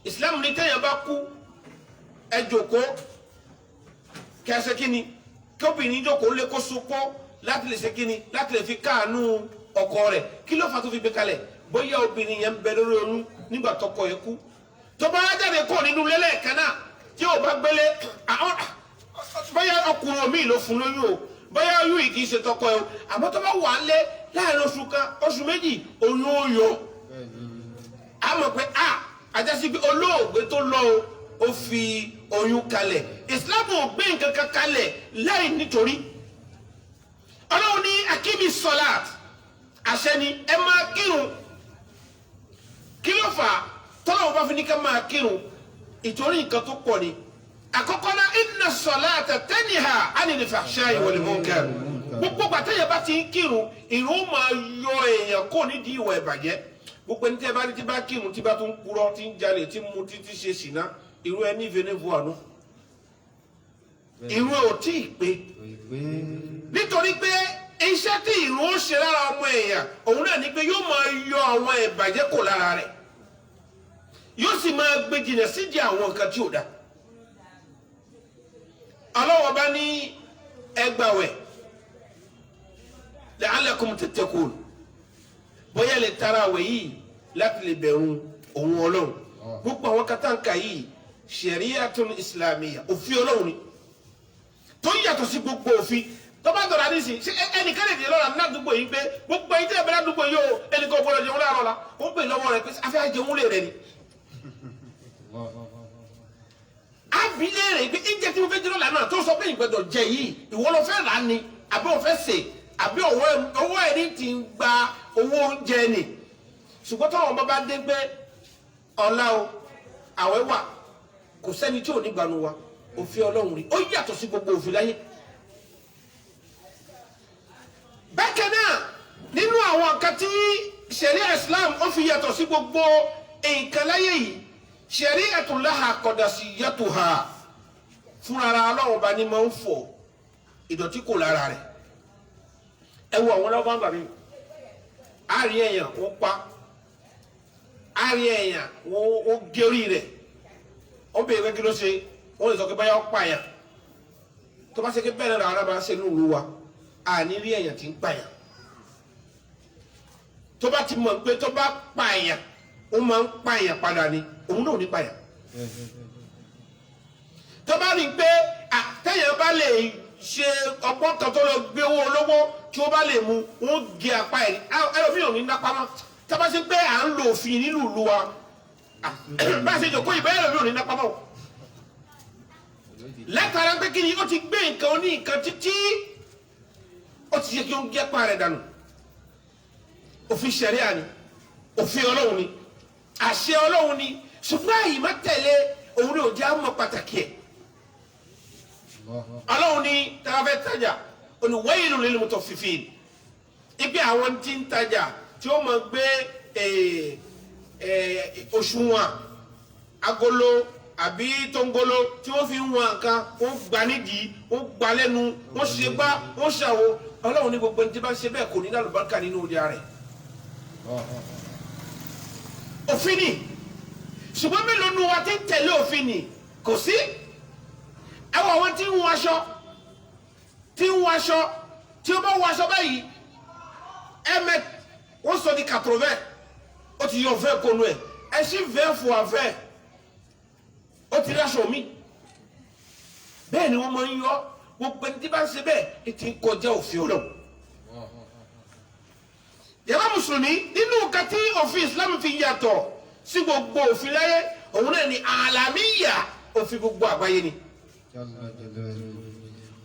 Islam ní téèyàn bá kú ẹ jókòó kẹsẹ kíni kóbìnrin jókòó lé kó sopọ̀ láti lè ṣe kíni láti lè fi káànú ọkọ rẹ̀ kí ló fà tó fi gbé kalẹ̀ bóyá obìnrin yẹn ń bẹ lórí oyún nígbà tọkọ yẹn kú tó bá jáde kó nínú lélẹ̀ kan náà tí ò bá gbélé bóyá ọkùnrin mi ló fún lóyún o bóyá oyún yìí kì í ṣe tọkọ yẹn o àmọ́ tó bá wà á lé láàrin oṣù kan oṣù méjì oyún ó yọ a mọ̀ pé àjẹsí pé olóògbé tó lọ ó fi oyún kalẹ̀ Islam ò gbé nǹkan kan kalẹ̀ láì nítorí Ọlọ́run ní akíbi sọláàt àṣẹ ni ẹ máa kírun kí ló fà á tọ́lọ́wọ́ bá fi ní ká máa kírun ìtorí nǹkan tó pọ̀ ni àkọ́kọ́ náà inna salata tanha anil fahsha'i wal munkar gbogbo gbàtẹ́yẹ bá ti ń kírun ìrun máa yọ èèyàn kó nídìí ìwà ìbàjẹ́ gbogbo ẹni tí ẹ bá rí tí bá kírun tí bá tún kúrò tí ń jalè tí ń mu tí ṣe ṣìnà irú ẹ ní ìfẹ́nẹ́fọ́ àánú irú ẹ ò tí ì pé nítorí pé iṣẹ́ tí ìrun ó ṣe lára ọmọ èèyàn òun náà ni pé yóò máa yọ àwọn ìbàjẹ́ kò lára rẹ̀ yóò sì máa gbé jìnnà sídìí àwọn nǹkan tí ò dá ọlọ́wọ́ bá ní ẹgbàwẹ̀ la'allakum tattaqun bóyá lè tara àwẹ̀ yìí láti lè bẹ̀rù òun ọlọ́run gbogbo àwọn kátàǹkà yìí ṣẹ̀ríyàtún islamiyya òfin ọlọ́run ni tó yàtọ̀ sí gbogbo òfin tó bá dọ̀rọ̀ àdìsí ṣé ẹnìkan lè dè lọ́la ní àdúgbò yìí pé gbogbo ẹ̀yin tí ẹ bẹ̀rẹ̀ àdúgbò yìí o ẹnìkan gbọ́dọ̀ jẹun láàárọ̀ la ó pè lọ́wọ́ rẹ̀ pé afẹ́ àjẹun lè rẹ̀ ni. abilé rẹ̀ pé ìjẹ́ tí mo fẹ́ jẹ́ lọ́la náà tó sọ pé ìgbẹ́dọ̀ jẹ yìí ìwọ ló fẹ́ rà ni àbí o fẹ́ sè àbí owó ẹni ti ń gba owó oúnjẹ ni ṣùgbọ́n táwọn ọmọ bá dé pé ọ̀la o àwẹ̀ wà kò sẹ́ni tí ò ní gbanu wa òfin Ọlọ́run rí ó yàtọ̀ sí gbogbo òfin láyé. bákan náà nínú àwọn nǹkan tí ṣẹ̀ríà Islam ó fi yàtọ̀ sí gbogbo nǹkan láyé yìí ṣẹ̀rí'atun laha qadasiyyatuha fúnra Ọlọ́run bá ní máa ń fọ̀ ìdọ̀tí kò lára rẹ̀ ẹ wo àwọn ọlọ́gbọ́n bàbí àárín èèyàn wọ́n pa àárín èèyàn wọ́n gé orí rẹ̀ ó bèèrè pé kí ló ṣe wọ́n lè sọ pé báyọ̀ pààyàn tó bá ṣe pé bẹ́ẹ̀ náà ara máa ṣe ní ìlú wa àní rí èèyàn tí ń pààyàn tó bá ti mọ̀ pé tó bá pààyàn ó máa ń pààyàn padà ni òun náà ò ní pààyàn tó bá rí i pé àtẹ̀yàn bá lè ṣe ọgbọ́n kan tó lọ gbé owó olówó tí ó bá lè mú wọn gé apá ẹ̀ ẹlòmíràn ní nápamọ́ tá a bá ṣe pé à ń lo òfin nílùú ìlú wa bá a ṣe jòkó ìbẹ́ ẹlòmíràn ní nápamọ́ látara pé kí ni ó ti gbé nǹkan oní nǹkan títí ó ti ṣe kí ó ń gé apá rẹ̀ dànù òfin ṣẹ̀ríà ni òfin Ọlọ́run ni àṣẹ Ọlọ́run ni ṣùgbọ́n àyè má tẹ̀lé òun ni ò jẹ́ àmọ́ pàtàkì ẹ̀. Ọlọ́run ní tàbá fẹ́ tajà ó ní waylun lil mutaffifin ibi àwọn tí ń tajà tí ó máa gbé òṣùwọ̀n agolo àbí tóńgolo tí wọ́n fi ń wọn nǹkan wọ́n gbà nídìí wọ́n gbà lẹ́nu wọ́n ṣe gbá wọ́n ṣàwo Ọlọ́run ní gbogbo ẹni tí bá ṣe bẹ́ẹ̀ kò ní àlùbáríkà nínú ọjà rẹ̀. òfin ni ṣùgbọ́n mélòó nu wa ti ń tẹ̀lé òfin ni kò sí ẹwọ àwọn tí ń wọ aṣọ tí ó bá wọ aṣọ báyìí ẹmẹ wọn sọ di 80 ó ti yọ 20 kónú ẹ ẹṣin 20 fún àfẹ ó ti rí aṣọ mi bẹ́ẹ̀ ni wọn máa ń yọ gbogbo ẹni tí bá ń ṣe bẹ́ẹ̀ ẹ ti ń kọjá òfin Ọlọ́run. yàrá mùsùlùmí nínú nǹkan tí òfin Islam fi yàtọ̀ sí gbogbo òfin láyé òun náà ni àlàmíyà òfin gbogbo àgbáyé ni.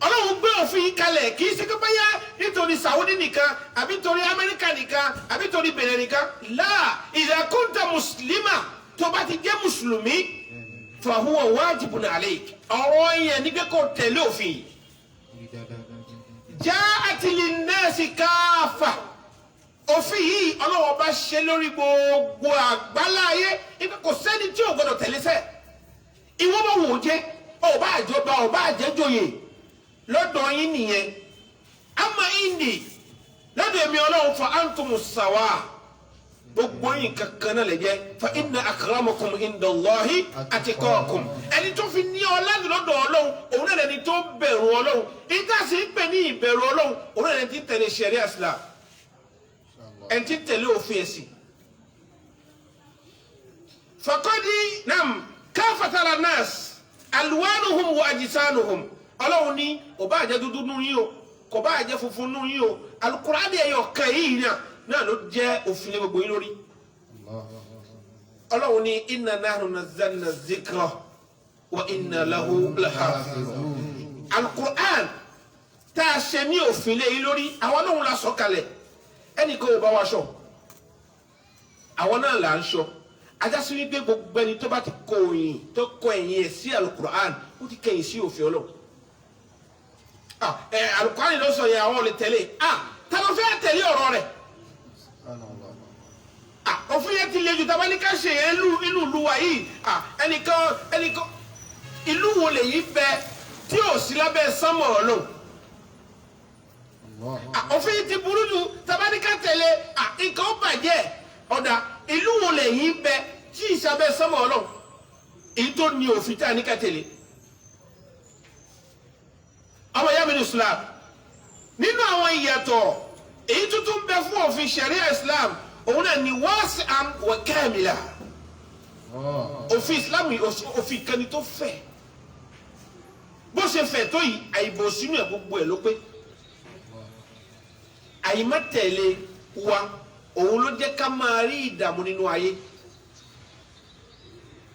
Ọlọ́run gbé òfin kalẹ̀ kì í ṣe pé báyà nítorí Saudi nìkan àbí nítorí Amẹ́ríkà nìkan àbí nítorí Benin nìkan láà idha kunta mùsùlùmá tó bá ti jẹ́ mùsùlùmí fa huwa wajibun alayk ọ̀rọ̀ yẹn ní pé kò tẹ̀lé òfin. ja'at linnasi kaffa òfin yìí Ọlọ́run bá ṣe lórí gbogbo àgbáláyé ipe kò sẹ́ni tí ò gbọdọ̀ tẹ̀lé sẹ́ ìwọ bá wò ó jẹ́ ọba àjọba ọba àjẹjòyè lọ́dọ̀ yín nìyẹn ama indi lọ́dọ̀ èmi Ọlọ́run fa antumu sawa gbogbo yín kankan náà lè jẹ́ fa inna akramakum indallahi atqakum ẹni tó fi ní ọlá lọ́dọ̀ Ọlọ́run òun náà lẹni tó bẹ̀rù Ọlọ́run ìdá sì ń pè ní ìbẹ̀rù Ọlọ́run òun náà lẹni tí tẹ̀lé ṣẹ̀ríà Islam ẹni tí tẹ̀lé òfin ẹ̀sìn faqadi nam káfatara nas alwanuhum wa ajisanuhum Ọlọ́run ní ó bá jẹ́ dúdú nù yín o kò bá jẹ́ funfun nù yín o alukurani ẹyọ kan yìí náà ló jẹ́ òfin gbogbo yín lórí. Ọlọ́run ní inna nahnu nazzalna dhikra wa inna lahu lahafizun. alukuran tá a ṣe ní òfin lé yín lórí àwọn Ọlọ́run la sọ kalẹ̀ ẹnì kan ò bá wa ṣọ àwọn náà là ń ṣọ ajásí wípé gbogbo ẹni tó bá ti kọ òyìn tó kọ ẹ̀yìn ẹ̀ sí alukur'an ó ti kẹ̀yìn sí òfin Ọlọ́run. alukur'an ló sọ yẹn àwọn olè tẹ̀lé táwọn fẹ́ tẹ̀lé ọ̀rọ̀ rẹ̀ òfin yẹn ti le jù tábà ní ká ṣe yẹn inú ìlú wa yìí ẹnìkan ìlú wo lè yí bẹ tí ò sí lábẹ́ sánmọ̀ Ọlọ́run òfin yìí ti burú jù tábà ní ká tẹ̀lé nǹkan ó bàjẹ́ ọ̀dà ìlú wo lè yí bẹ tí ìsàbẹ̀ sánmọ̀ Ọlọ́run èyí tó ní òfin tí a ní ká tẹ̀lé ọmọ ìyá mi ní Islam nínú àwọn ìyàtọ̀ èyí tuntun bẹ fún òfin Sharia Islam òun náà ni wasi'an wa kamila òfin Islam òfin kan ni tó fẹ̀ bó ṣe fẹ̀ tó yìí àìbò sínú ẹ̀ gbogbo ẹ̀ ló pé àyìmọ́tẹ̀lé wa òun ló jẹ́ ká máa rí ìdààmú nínú ayé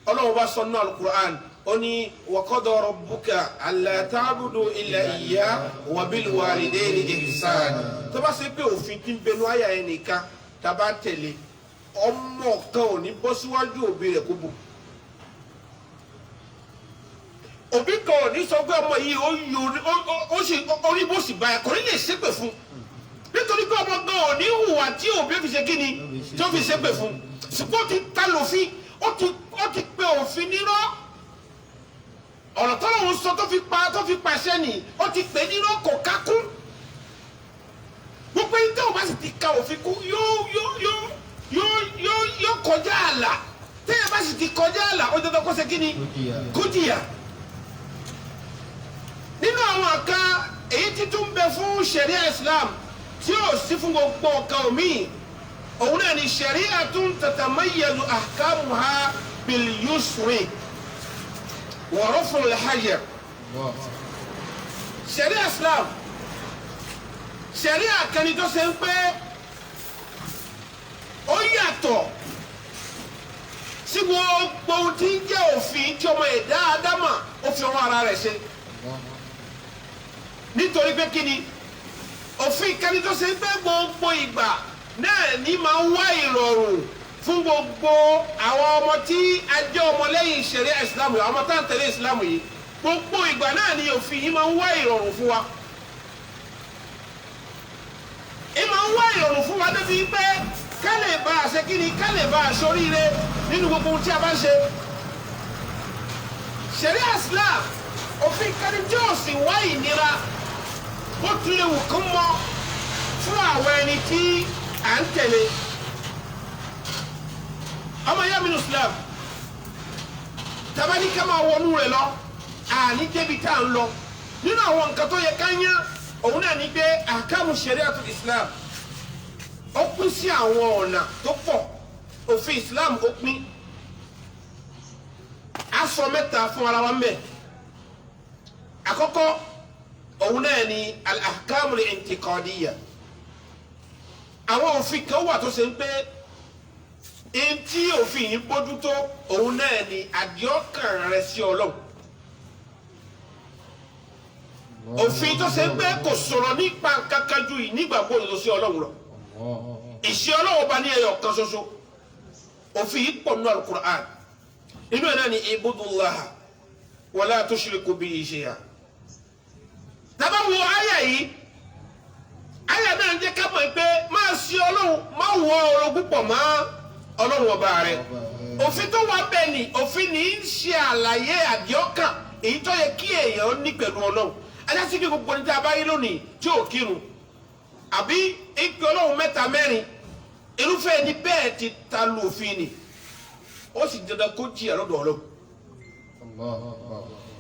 ọlọ́run bá sọ nínú alukur'an ó ní wa qada rabbuka alla ta'budu illa iyyahu wa bil walidayni ihsana tó bá ṣe pé òfin tí ń bẹnu àyà yẹn nìkan tá a bá tẹ̀lé ọmọ kan ò ní bọ́ síwájú òbí rẹ̀ kó bò òbí kan ò ní sọ pé ọmọ yìí ó sì orí bó sì báyà kò ní lè ṣépè fún nítorí pé ọmọ gan ò ní hùwà tí òbí fi ṣe kí ni tí ó fi ṣépè fún ṣùgbọ́n ó ti ta lòfin ó ti pe òfin nírọ́ ọ̀rọ̀ tọ́lọ́hun sọ tó fi pàṣẹ nì ó ti pè nírọ́ kò kákún gbogbo ẹni tí òun bá sì ti ka òfin kú yóò kọjá àlà tẹ́yẹ̀ bá sì ti kọjá àlà ó dandan kó ṣe kí ni kó jìyà nínú àwọn kan èyí tí tún bẹ fún sharia Islam tí ó sì fún gbogbo ọ̀kan omi òun náà ni shari'atun tatamayyazu ahkamuha bil yusri wa raf'ul hajar sharia Islam sharia kan ni tó ṣe ń pé ó yàtọ̀ sí gbogbo ohun tí ń jẹ́ òfin tí ọmọ ẹ̀dá ádámà ó fi ọwọ́ ara rẹ̀ ṣe nítorí pé kí ni òfin kan ni tó ṣe ń pé gbogbo ìgbà náà ní máa ń wá ìrọ̀rùn fún gbogbo àwọn ọmọ tí a jẹ́ ọmọlẹ́yìn ṣẹ̀ríà ìsìlámù yìí àwọn ọmọ tá à ń tẹ̀lé ìsìlámù yìí gbogbo ìgbà náà ni òfin yìí máa ń wá ìrọ̀rùn fún wa ìmọ̀ ń wá ìrọ̀rùn fún wa débi pé ká lè bá a ṣe kí ni ká lè bá a ṣoríire nínú gbogbo ohun tí a bá ń ṣe ṣẹ̀ríà ìsìlámù òfin kan ni tí ò sì wá ìnira bó tún lè wù kó mọ́ fún àwọn ẹni tí à ń tẹ̀lé ọmọ ìyá mi ní Islam tabani ká máa wọnú rẹ̀ lọ àní débi tá à ń lọ nínú àwọn nǹkan tó yẹ ká yán òun náà ní pé àkàmù shari'atu Islam ó pín sí àwọn ọ̀nà tó pọ̀ òfin Islam ó pín aṣọ mẹ́ta fún ara wa mẹ́ àkọ́kọ́ òun náà ni al-ahkamu al-intiqadiyya àwọn òfin kan wà tó ṣe ń pé tí òfin yìí bójútó òun náà ni àdìọ́kàn rẹ sí Ọlọ́run òfin tó ṣe ń pé kò sọ̀rọ̀ nípa kankan ju ìnígbàgbọ́ òdodo sí Ọlọ́run lọ ìṣe Ọlọ́run bá ní ẹyọ kan ṣoṣo òfin yìí pọ̀ nínú al-Qur'an inú ẹ̀ náà ni ibudullaha wala tushriku bihi shay'a tàbá wo àyà yìí àyà náà ń jẹ́ ká mọ̀ pé máa ṣe Ọlọ́run má wọ orogún pọ̀ mọ́ Ọlọ́run ọba rẹ̀ òfin tó wà bẹ́ẹ̀ ni òfin ní í ṣe àlàyé àdìọ́kàn èyí tó yẹ kí èèyàn ní pẹ̀lú Ọlọ́run ajásí kí gbogbo ní tí a bá yí lónìí tí ò kírun àbí ìpè Ọlọ́run mẹ́ta mẹ́rin irúfẹ́ ẹni bẹ́ẹ̀ ti ta lu òfin ni ó sì dandan kó jìyà lọ́dọ̀ Ọlọ́run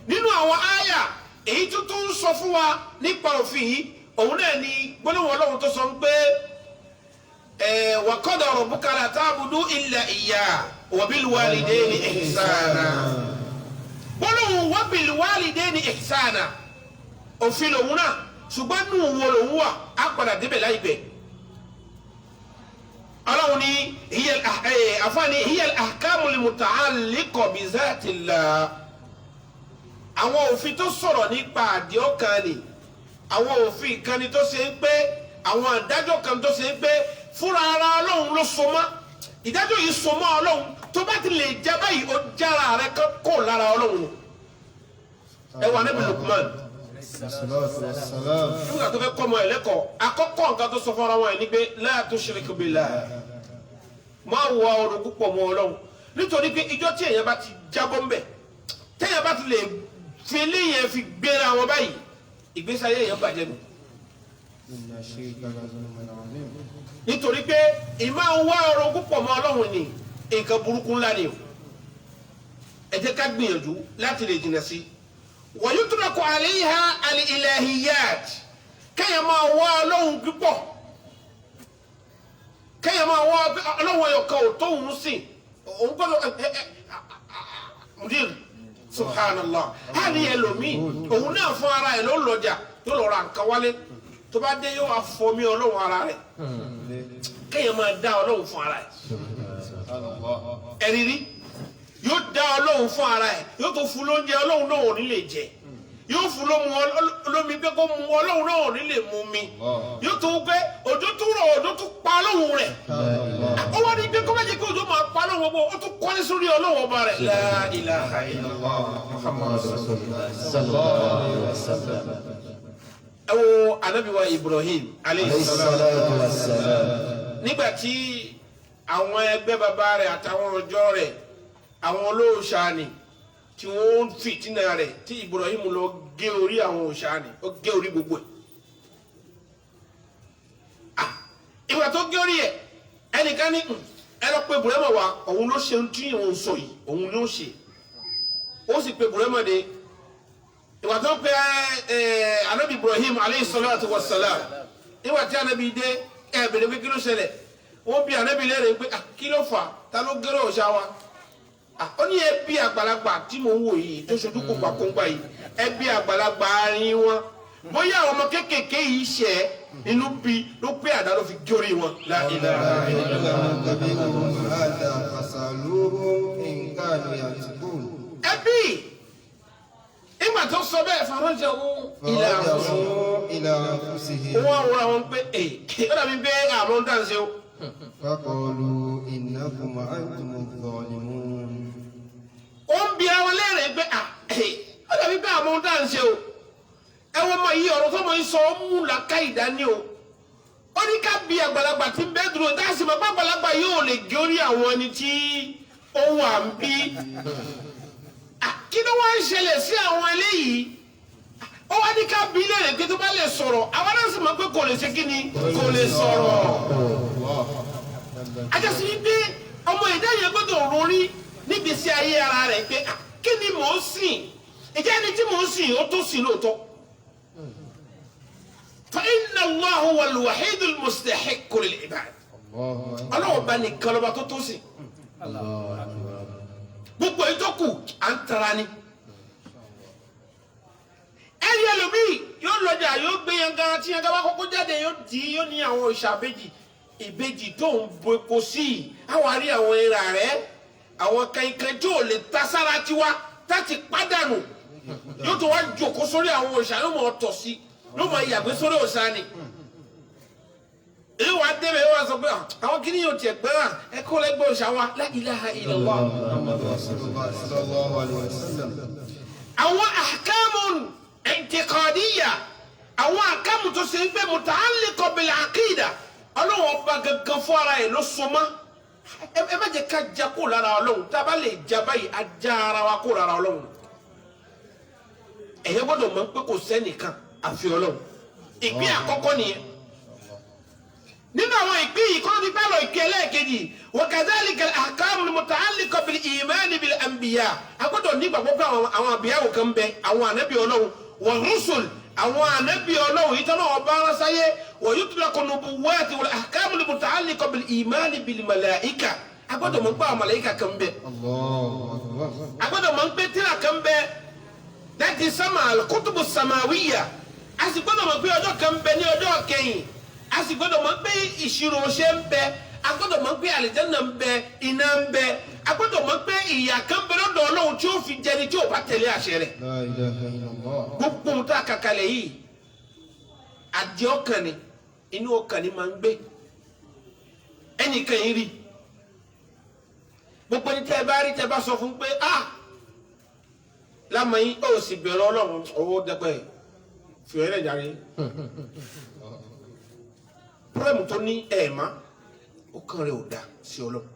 nínú àwọn àyà èyí tó tún sọ fún wa nípa òfin yìí òun náà ni gbólóhùn Ọlọ́run tó sọ ń pé wa qada rabbuka la ta'budu illa iyyahu wa bil walidayni ihsana gbólóhùn wa bil walidayni ihsana òfin lòun náà ṣùgbọ́n nù wo lòun wà á padà débẹ̀ láìpẹ́ Ọlọ́run ni àfáàní hiya al-ahkamul muta'alliqa bi zatillah àwọn òfin tó sọ̀rọ̀ nípa àdìọ́kàn ni àwọn òfin kan ni tó ṣe ń pé àwọn ìdájọ́ kan tó ṣe ń pé fúnra ara Ọlọ́run ló so mọ́ ìdájọ́ yìí so mọ́ Ọlọ́run tó bá ti lè jẹ́ báyìí ó jára rẹ kó lára Ọlọ́run ẹ wà níbi Lukman nígbà tó fẹ́ kọ́ ọmọ ẹ̀ lẹ́kọ̀ọ́ àkọ́kọ́ nǹkan tó sọ fúnra wọn ẹ̀ ní pé la tushrik billah máa wọ orogún pọ̀ mọ́ Ọlọ́run nítorí pé ìjọ tí èèyàn bá ti jábọ́ ńbẹ̀ téèyàn bá ti lè fi eléyẹn fi gbéra wọn báyìí ìgbésí ayé èèyàn bàjẹ́ nù. nítorí pé ìmáa ń wá orogún pọ̀ mọ́ Ọlọ́run ni nǹkan burúkú ńlá ni o ẹ jẹ́ ká gbìyànjú láti lè jìnnà sí wa yutraku alayha al-ilahiyat kéèyàn máa wá Ọlọ́run púpọ̀ kéèyàn máa wá Ọlọ́run ẹ̀yọ̀kan ò tó òun sìn òun gbọ́dọ̀ mudir subhanallah hali ẹlòmíì òun náà fún ara ẹ̀ ló lọ́jà tó lọ ra nǹkan wálé tó bá dé yóò wá fọmí ọlọ́run ara rẹ̀ kéèyàn máa dá ọlọ́run fún ara ẹ̀ ẹ̀rí rí yóò dá ọlọ́run fún ara ẹ̀ yóò tó fún lóúnjẹ ọlọ́run náà ò ní lè jẹ yóò fún lómi pé kó mu ọlọ́run náà ò ní lè mu mi yóò tó pé òjò tó rọ̀ òjò tó pa ọlọ́run rẹ̀ ó wá ní pé kó má jẹ́ kí òjò máa pa ọlọ́run ọgbọ́n ó tún kọ́lé sórí ọlọ́run ọba rẹ̀. La ilaha illallah Muhammadu rasulullah sallallahu alaihi wasallam. ẹ wo anabi wa Ibrahim alayhi salatu wassalam nígbà tí àwọn ẹgbẹ́ bàbá rẹ̀ àtàwọn ọjọ́ rẹ̀ àwọn olóòṣàní tí wọ́n fìtínà rẹ̀ tí Ibrahim lọ gé orí àwọn òṣàní ó gé orí gbogbo ẹ̀ ìgbà tó gé orí ẹ̀ ẹnìkan ní ẹ lọ pé Ibrahim wa òun ló ṣe tí òun sọ yìí òun ló ṣe ó sì pé Ibrahim de ìgbà tó pé anabi Ibrahim alayhi salatu wassalam ìgbà tí anabi dé ẹ bèrè pé kí ló ṣẹlẹ̀ wọ́n bí anabi lẹ́rìí pé kí ló fà ta ló gẹ́rẹ́ òṣà wa ó ní ẹbí àgbàlagbà tí mò ń wò yìí tó ṣojú kó pàkóńgbà yìí ẹbí àgbàlagbà arin wọn bóyá àwọn ọmọ kéékèèké yìí ṣẹ inú bí ló pé àdá ló fi jórí wọn. La ilaha illallah. ẹbí ìgbà tó sọ bẹ́ẹ̀ fàrọ́jà wọn ilẹ̀ àfọ̀sùn wọn wọ́n àwọn pé ó dàbí pé àwọn dáǹsẹ̀ o. فقالوا إنكم أنتم الظالمون. ó ń bi àwọn léèrè pé ó dàbí pé àwọn dáǹsẹ̀ o ẹ wọ́n mọ iye ọ̀rọ̀ tó mọ sọ ó mú làákà ìdání o ó ní ká bi àgbàlagbà tí ń bẹ́ dúró dáàsì mọ́ pé àgbàlagbà yóò lè gé orí àwọn ẹni tí ó wà ń bí kí ló wá ń ṣẹlẹ̀ sí àwọn eléyìí ó wá ní ká bi léèrè pé tó bá lè sọ̀rọ̀ àwọn náà sì mọ̀ pé kò lè ṣe kí ni kò lè sọ̀rọ̀ ajásí wípé ọmọ ìdá yẹn gbọ́dọ̀ rórí nígbèsí ayé ara rẹ̀ pé kí ni mò ń sìn ìjẹ́ ẹni tí mò ń sìn ó tó sìn lóòótọ́. fa inna Allahu wal wahidul mustahiqqu lil ibad ọlọ́wọ́ bá nìkan lọ́ba tó tó sìn gbogbo ìtọ́kù à ń tara ni. ẹni ẹlòmíì yóò lọ́jà yóò gbé yẹn gan tí yẹn gan bá kọ́kọ́ jáde yóò ní àwọn ìṣàbẹ̀jì ìbejì tó ń bo epo sí i àwọn àrí àwọn ẹ̀rà rẹ̀ àwọn kankan tí ò lè ta sára tiwa láti pàdánù yóò tó wá jòkó sórí àwọn òòṣà yóò máa tọ̀ sí yóò máa yàgbé sórí òòṣà ni èyí wàá débẹ̀ yóò wá sọ pé àwọn kìíní yóò tiẹ̀ gbẹ́rà ẹ kó lẹ́gbẹ́ òòṣà wa la ilaha illallah. àwọn ahkamun i'tiqadiyya àwọn àkàmù tó ṣe ń gbé muta'alliqa bil aqida ọlọ́run ọba gangan fún ara ẹ̀ ló sọmọ́ ẹ má jẹ́ ká já kó lára ọlọ́run tá a bá lè já báyìí á já ara wa kó lára ọlọ́run ẹ̀yẹ́ gbọ́dọ̀ mọ̀ pé kò sẹ́nìkan àfi ọlọ́run ìpín àkọ́kọ́ nìyẹn nínú àwọn ìpín yìí kọ́ ní bẹ́ẹ̀ ìpín ẹlẹ́ẹ̀kejì wa kadhalika al-ahkamu al-muta'alliqa bil-iman bil-anbiya a gbọ́dọ̀ nígbàgbọ́ pé àwọn àbíyáwó kan bẹ àwọn ànábì ọlọ́run wa rusul àwọn ànábì ọlọ́run yìí tọ́lọ́ ọba arásáyé wa yutlaqu nubuwwati wal ahkamu al-muta'alliqa bil-iman bil-malaika a gbọ́dọ̀ mọ̀ pé àwọn màláíkà kan bẹ a gbọ́dọ̀ mọ̀ pé tírà kan bẹ láti sámà al-kutubu samawiyya a sì gbọ́dọ̀ mọ̀ pé ọjọ́ kan bẹ ní ọjọ́ kẹyìn a sì gbọ́dọ̀ mọ̀ pé ìṣirò ṣe ń bẹ a gbọ́dọ̀ mọ̀ pé àlìjánnà ń bẹ iná ń bẹ a gbọ́dọ̀ mọ̀ pé ìyà kan bẹ lọ́dọ̀ Ọlọ́run tí ó fi jẹni tí ò bá tẹ̀lé àṣẹ rẹ̀ gbogbo ohun tá a kàkàlẹ̀ yìí àdìẹ ọkàn ni inú ọkàn ni máa ń gbé ẹnìkan yìí rí gbogbo ní tẹ́ ẹ bá rí tẹ́ ẹ bá sọ fún pé lámà yín ó sì bẹ̀rù Ọlọ́run owó dẹ́pẹ́ fìwé rẹ̀ jáde pírẹ́mù tó ní ẹ̀ẹ̀má ọkàn rẹ̀ ò dá sí Ọlọ́run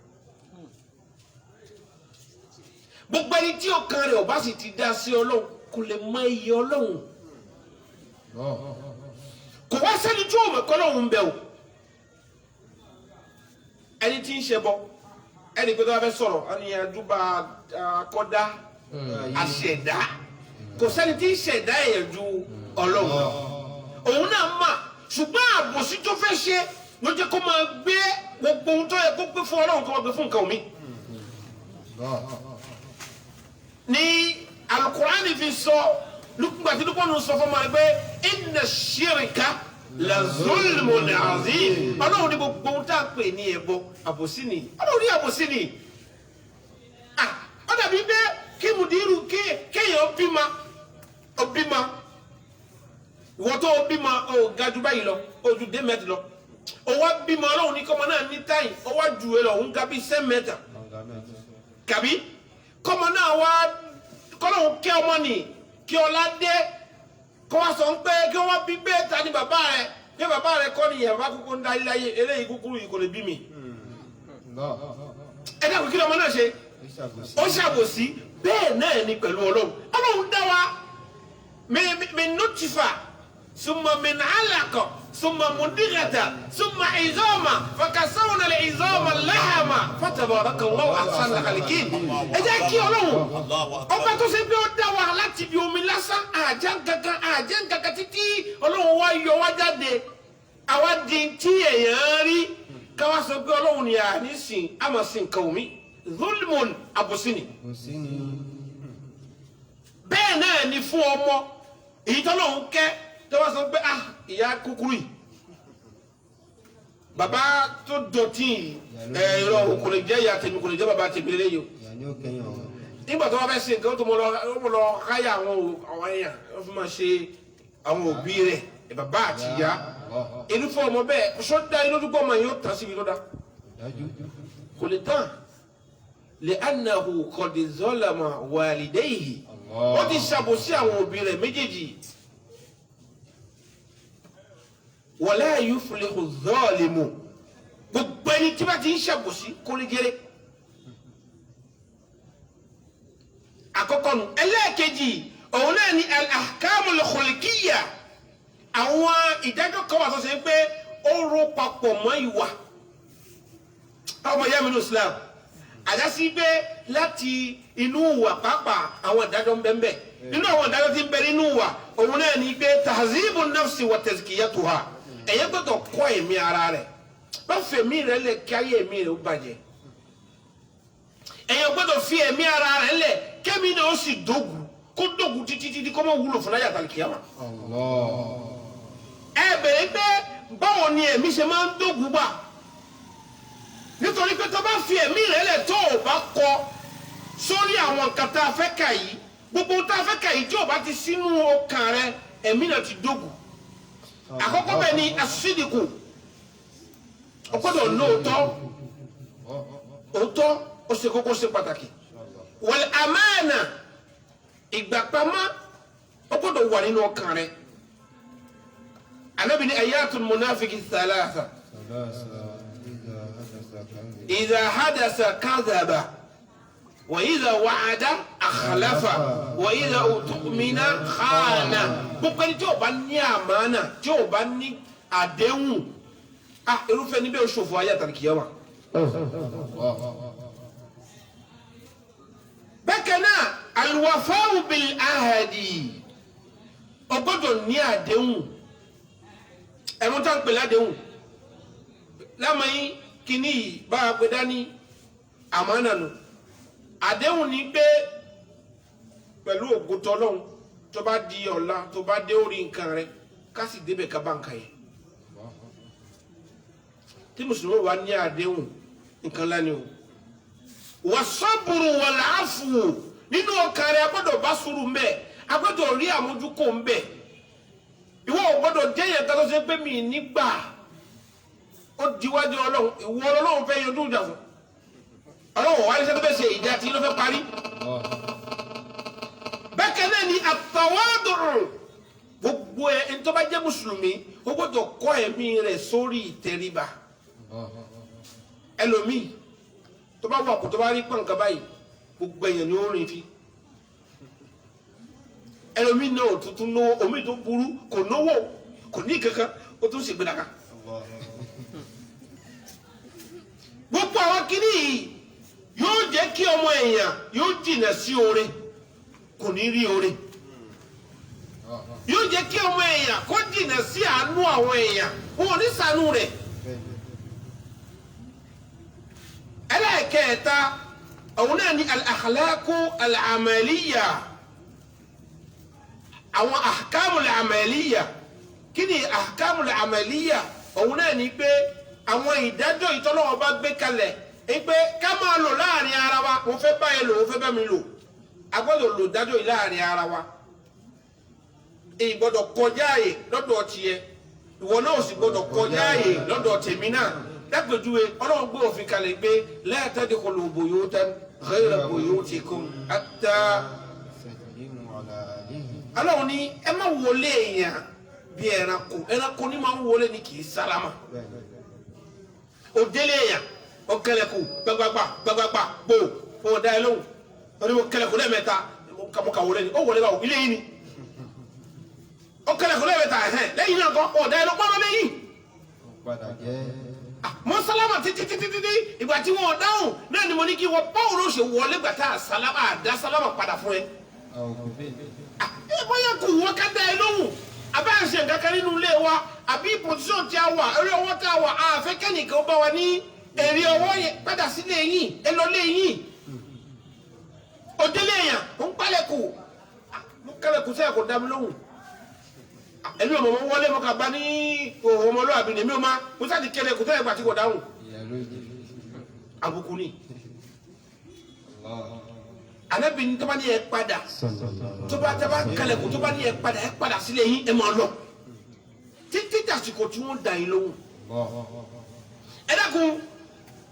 gbogbo ẹni tí ọkàn rẹ̀ ò bá sì ti dá sí Ọlọ́run kò lè mọ iye Ọlọ́run kò wá sẹ́ni tí òun ẹ̀kọ́ Ọlọ́run ń bẹ o ẹni tí ń ṣe bọ ẹni pé tó bá fẹ́ sọ̀rọ̀ ẹni àdúbà akọ́dá àṣẹ̀dá kò sẹ́ni tí ń ṣẹ̀dá ẹ̀yẹ̀ ju Ọlọ́run lọ òun náà mà ṣùgbọ́n àbòsí tó fẹ́ ṣe ló jẹ́ kó máa gbé gbogbo ohun tó yẹ kó gbé fún Ọlọ́run kó máa gbé fún nǹkan mi. ní Al-Qur'ani fi sọ lùkùgbà tí lùkùgbà sọ fún ọmọ rẹ pé inna shirka la zulmun azim ọlọ́run ní gbogbo ohun tá a pè ní ẹbọ àbòsí ni ọlọ́run ní àbòsí ni ó dàbí pé kí mùdírù kéèyàn bímọ ìwọ tó bímọ ó ga jù báyìí lọ ó ju dé mẹ́tì lọ ó wá bímọ ọlọ́run ní kọ́mọ náà ní táyì ó wá ju ẹ lọ òun ga bíi 7 mẹ́ta kàbí kọ́mọ náà wá kọ́lọ́hún kí ọmọ nì kí ọlá dé kọ́ wá sọ pé kí wọ́n bí gbé ta ni bàbá rẹ̀ bí bàbá rẹ̀ kọ́ nìyẹn bàbá kúkú ń da ilé ayé eléyìí kúkúrú yìí kò lè bí mi. ẹ dákun kí ni ọmọ náà ṣe ó ṣàbòsí bẹ́ẹ̀ náà ni pẹ̀lú ọlọ́run ọlọ́run dá wa min nutfa summa min alaqa summa mudigata summa izama fakasawna al-izama lahama fatabarakallahu ahsanul khaliqin ẹ jẹ́ kí ọlọ́run ọba tó ṣe pé ó dá wa láti bí omi lásán àjẹ́ nǹkankan títí ọlọ́run wá yọ wá jáde àwa di tí èèyàn rí káwá sọ pé ọlọ́run ni àní sìn àmọ̀ sí nǹkan omi zulmun abosini bẹ́ẹ̀ náà ni fún ọmọ èyí tọ́lọ́run kẹ́ tó wá sọ pé ìyá kúkúrú yìí bàbá tó dọ̀tí ẹ̀rọ kò lè jẹ́ ìyá tèmi kò lè jẹ́ bàbá tèmi lélẹ́yìí o nígbà tó wá fẹ́ ṣe nǹkan tó mọ lọ káyà àwọn èèyàn wọ́n fi máa ṣe àwọn òbí rẹ̀ bàbá àti ìyá irúfẹ́ ọmọ bẹ́ẹ̀ sọ́dá inú dúpọ̀ ọmọ yóò tán síbi tó dá kò lè tán li'annahu qad zalama walidayhi ó ti ṣàbòsí àwọn òbí rẹ̀ méjèèjì wala yuflihu zalimu gbogbo ẹni tí bá ti ń ṣàbòsí kó lè jẹrẹ àkọ́kọ́ nù ẹlẹ́ẹ̀kejì òun náà ni al-ahkamul khulqiyya àwọn ìdájọ́ kan wà tó ṣe pé ó rò papọ̀ mọ́ ìwà ọmọ ìyá mi ní Islam àdásí pé láti inú ìwà pàápàá àwọn ìdájọ́ ń bẹ ń bẹ nínú àwọn ìdájọ́ tí ń bẹ nínú ìwà òun náà ni pé tahzibu nafsi wa tazkiyatuha ẹ̀yẹ́ gbọ́dọ̀ kọ́ ẹ̀mí ara rẹ̀ bá fẹ̀mí rẹ̀ lẹ̀ kí ayé ẹ̀mí rẹ̀ ó bàjẹ́ ẹ̀yẹ́ gbọ́dọ̀ fi ẹ̀mí ara rẹ̀ lẹ̀ kẹ́mi náà ó sì dógùn kó dógùn títí kó má wúlò fún láyà tàlìkìyàmà. ẹ bẹ̀rẹ̀ pé báwo ni ẹ̀mí ṣe máa ń dógùn gbà nítorí pé tó bá fi ẹ̀mí rẹ̀ lẹ̀ tó o bá kọ sórí àwọn nǹkan tá a fẹ́ kà yìí gbogbo tá a fẹ́ kà yìí tí o bá ti sínú ọkàn rẹ ẹ̀mí náà ti dógùn àkọ́kọ́ bẹ́ẹ̀ ni asídìkù o gbọ́dọ̀ lóòótọ́ òótọ́ ó ṣe kókó ṣe pàtàkì wal amana ìgbàpamọ́ ó gbọ́dọ̀ wà nínú ọkàn rẹ Ànábì ní ayatul munafiki thalatha idha hadasa kadhaba wa idha wa'ada akhlafa wa idha utumina khana gbogbo ẹni tí ó bá ní àmánà tí ó bá ní àdéhùn irúfẹ́ níbẹ̀ òṣòfò ayé àtàlìkìyàmà. bákan náà alwafa'u bil ahadi ó gbọ́dọ̀ ní àdéhùn ẹ̀mú tá ń pè ládéhùn lámàáyín kìíní yìí bá a pè dání àmánà nù àdéhùn ní pé pẹ̀lú ògùtọ̀ lọ́hùn tó bá di ọ̀la tó bá dé orí nǹkan rẹ ká sì débẹ̀ ká bá nǹkan yẹn tí mùsùlùmí wà ní àdéhùn nǹkan lánìí o wà sọ́bùrù wà láàfù nínú ọkàn rẹ agbọ́dọ̀ bá sùúrù ń bẹ agbọ́dọ̀ rí àmójúkò ń bẹ ìwọ ò gbọ́dọ̀ jẹ́yẹ̀ tó ṣe pé mi nígbà ó diwájú ọlọ́run ìwọ ọlọ́run fẹ́ yanjú ìjà fún ọlọ́run wáyé sẹ́tọ́ fẹ́ ṣe ìjà tí ló fẹ́ parí. bákan náà ni àtàwádùn gbogbo ẹ ní tó bá jẹ́ mùsùlùmí ó gbọ́dọ̀ kọ́ ẹ̀mí rẹ̀ sórí ìtẹríba ẹlòmíì tó bá wà kó tó bá rí pọ̀nkan báyìí gbogbo èèyàn ni ó rìn fi ẹlòmíì náà tuntun náwó omi tó burú kò náwó kò ní kankan ó tún sì gbẹdàká gbogbo àwọn kìíní yìí yóò jẹ́ kí ọmọ èèyàn yóò jìnà sí oore kò ní rí oore yóò jẹ́ kí ọmọ èèyàn kó jìnà sí àánú àwọn èèyàn wọn ò ní ṣàánú rẹ̀ ẹlẹ́ẹ̀kẹta òun náà ní al-akhlaqu al-amaliyya àwọn ahkamu al-amaliyya kí ni ahkamul amaliya òun náà ni pé àwọn ìdájọ́ ìtọ́lọ́wọ́ bá gbé kalẹ̀ pé ká máa lò láàrin ara wa mo fẹ́ báyìí lò mo fẹ́ bá mi lò a gbọ́dọ̀ lò dájọ́ yìí láàrin ara wa èyí gbọ́dọ̀ kọjá ààyè lọ́dọ̀ tiẹ̀ ìwọ náà sì gbọ́dọ̀ kọjá ààyè lọ́dọ̀ tèmi náà dápẹ́júwe ọlọ́run gbé òfin kalẹ̀ pé la tadkhulu buyutan ghayra buyutikum hatta ọlọ́run ní ẹ má wọlé èèyàn bí ẹranko ní máa ń wọlé ní kì í sálámà òdélé èèyàn ọkẹlẹkù gbàgbàgbà gbò ọdá ẹ lóhùn ọdún mo kẹlẹkù lẹ́ẹ̀mẹ́ta mo kà wọlé ni ó wọlé báwo ilé yìí ni ọkẹlẹkù lẹ́ẹ̀mẹ́ta ẹ̀hẹ́n lẹ́yìn náà kọ́ ọdá ẹ ló pọ́nmọ́ lẹ́yìn mo sálámà títí ìgbà tí wọn dáhùn náà ni mo ní kí wọn báwo ló ṣe wọlé gbàtà sálámà àdá sálámà padà fún ẹ bóyá kò wọ́n ká dá ẹ lóhùn abẹ́ àṣẹ kankan nínú ilé wa àbí pòsíṣọ̀n tí a wà eré ọwọ́ tí a wà àfẹ́ kẹ́nìkan bá wa ní èrè ọwọ́ yẹn padà sílé yín ẹ lọ lé yín òdélé yẹn ó ń pálẹ̀kù mo kálẹ̀kù sẹ́yà kò dá mi lóhùn ẹni ọmọ mo wọlé mo kà bá ní ọmọlúwàbí ni mi ò má mo sáà ti kẹlẹ̀kù sẹ́yà gbà tí kò dáhùn àbùkù ni anabi ní tó bá ní ẹ padà tó bá kálẹ̀kù tó bá ní ẹ padà sílé yín ẹ máa lọ títí dàsìkò tí wọ́n dà yín lóhùn ẹ dákun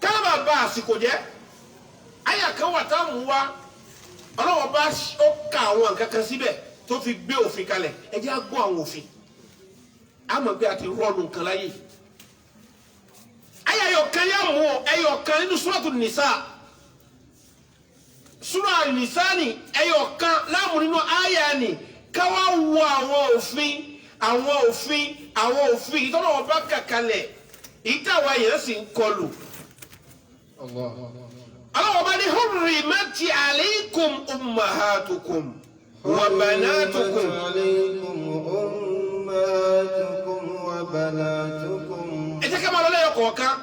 kálábà bá àsìkò jẹ́ àyà kan wà tá a mú wa ọlọ́wọ́ bá ó ka àwọn nǹkan kan síbẹ̀ tó fi gbé òfin kalẹ̀ ẹ jẹ́ á gbọ́ àwọn òfin àmọ́ bí a ti rọ́ọ̀lù nǹkan láyé àyà ẹyọ̀kan yà mú ẹyọ̀kan nínú Suratu Nisa Surah An-Nisa ni ẹyọ̀kan láàmú nínú àyà ni káwá wo àwọn òfin ìtọ́lọ́wọ́ bá kà kalẹ̀ ìtàwá yẹn sì ń kọlù. Allah bá ní hurrimat alaykum ummahatukum wa banatukum. Ẹ jẹ́ ká máa lọ lẹ́yọ̀ kọ̀ọ̀kan.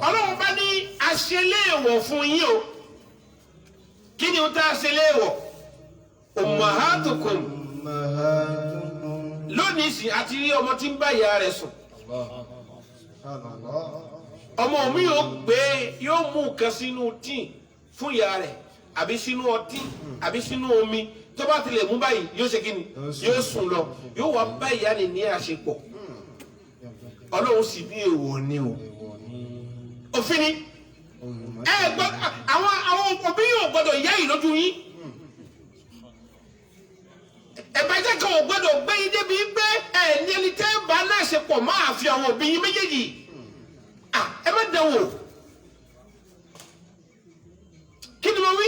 Allah bá ní aṣeléèwọ̀ fún yín o. Kí ni o tá aṣeléèwọ̀? Ummahatukum. Lónìí sì àti rí ọmọ tí ń bá ìyá rẹ̀ sùn. Ọmọ mi yóò mú nǹkan sínú tíì fún ìyá rẹ̀ àbí sínú ọtí àbí sínú omi tó bá ti lè mú báyìí yóò ṣe kíni yóò sùn lọ yóò wá bá ìyá ni ní àṣepọ̀ Ọlọ́run sì ní èèwọ̀ ni o òfin ni ẹ gbọ́ àwọn òbí yóò gbọ́dọ̀ ìyá yìí lójú yín ẹ̀bàjẹ́ kan ò gbọ́dọ̀ gbé yín débi pé ẹ̀ ní ẹni tẹ́ bá náà ṣe pọ̀ máa fi àwọn òbí yín méjèèjì ẹ má dán wò kí ni mo wí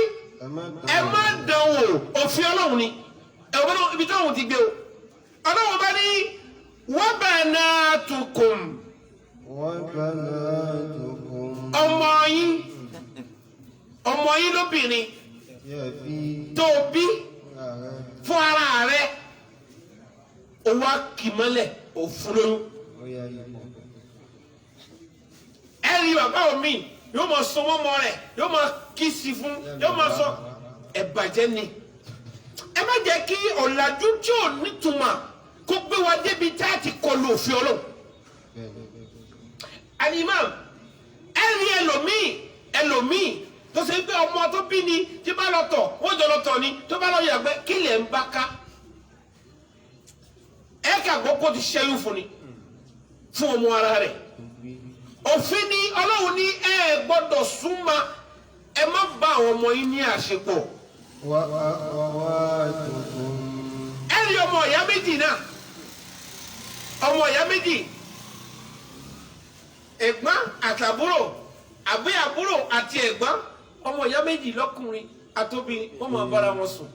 ẹ má dán wò òfin Ọlọ́run ni ẹ wọ́n náà ibi tí Ọlọ́run ti gbé o Ọlọ́run bá ní wa banatukum ọmọ yín lóbìnrin tó bí fún ara rẹ̀ owó akìmọ́lẹ̀ òfurufú ẹ̀rí bàbá omi yóò máa sọ mọ́mọ́ rẹ̀ yóò máa kí sí fún yóò máa sọ ẹ̀bàjẹ́ ni ẹ má jẹ́ kí ọ̀làjú tí ò nítumọ̀ kó gbé wa débi tá a ti kọlu òfin Ọlọ́run alimam ẹ̀rí ẹlòmíì tó ṣe pé ọmọ tó bí ni tí bá lọ tọ̀ wọ́n jọ lọ tọ̀ ni tó bá lọ yàgbẹ́ kí lè ń bá ká ẹ kà gbọ́ kó ti ṣẹ́yún fún ni fún ọmọ ara rẹ̀ òfin ni Ọlọ́run ní ẹ gbọ́dọ̀ súnmọ́ ẹ má bá àwọn ọmọ yín ní àṣepọ̀ ẹ rí ọmọ ìyá méjì náà ọmọ ìyá méjì ẹ̀gbọ́n àtàbúrò àbí àbúrò àti ẹ̀gbọ́n ọmọ ìyá méjì lọ́kùnrin àtòbìnrin wọ́n máa bára wọn sùn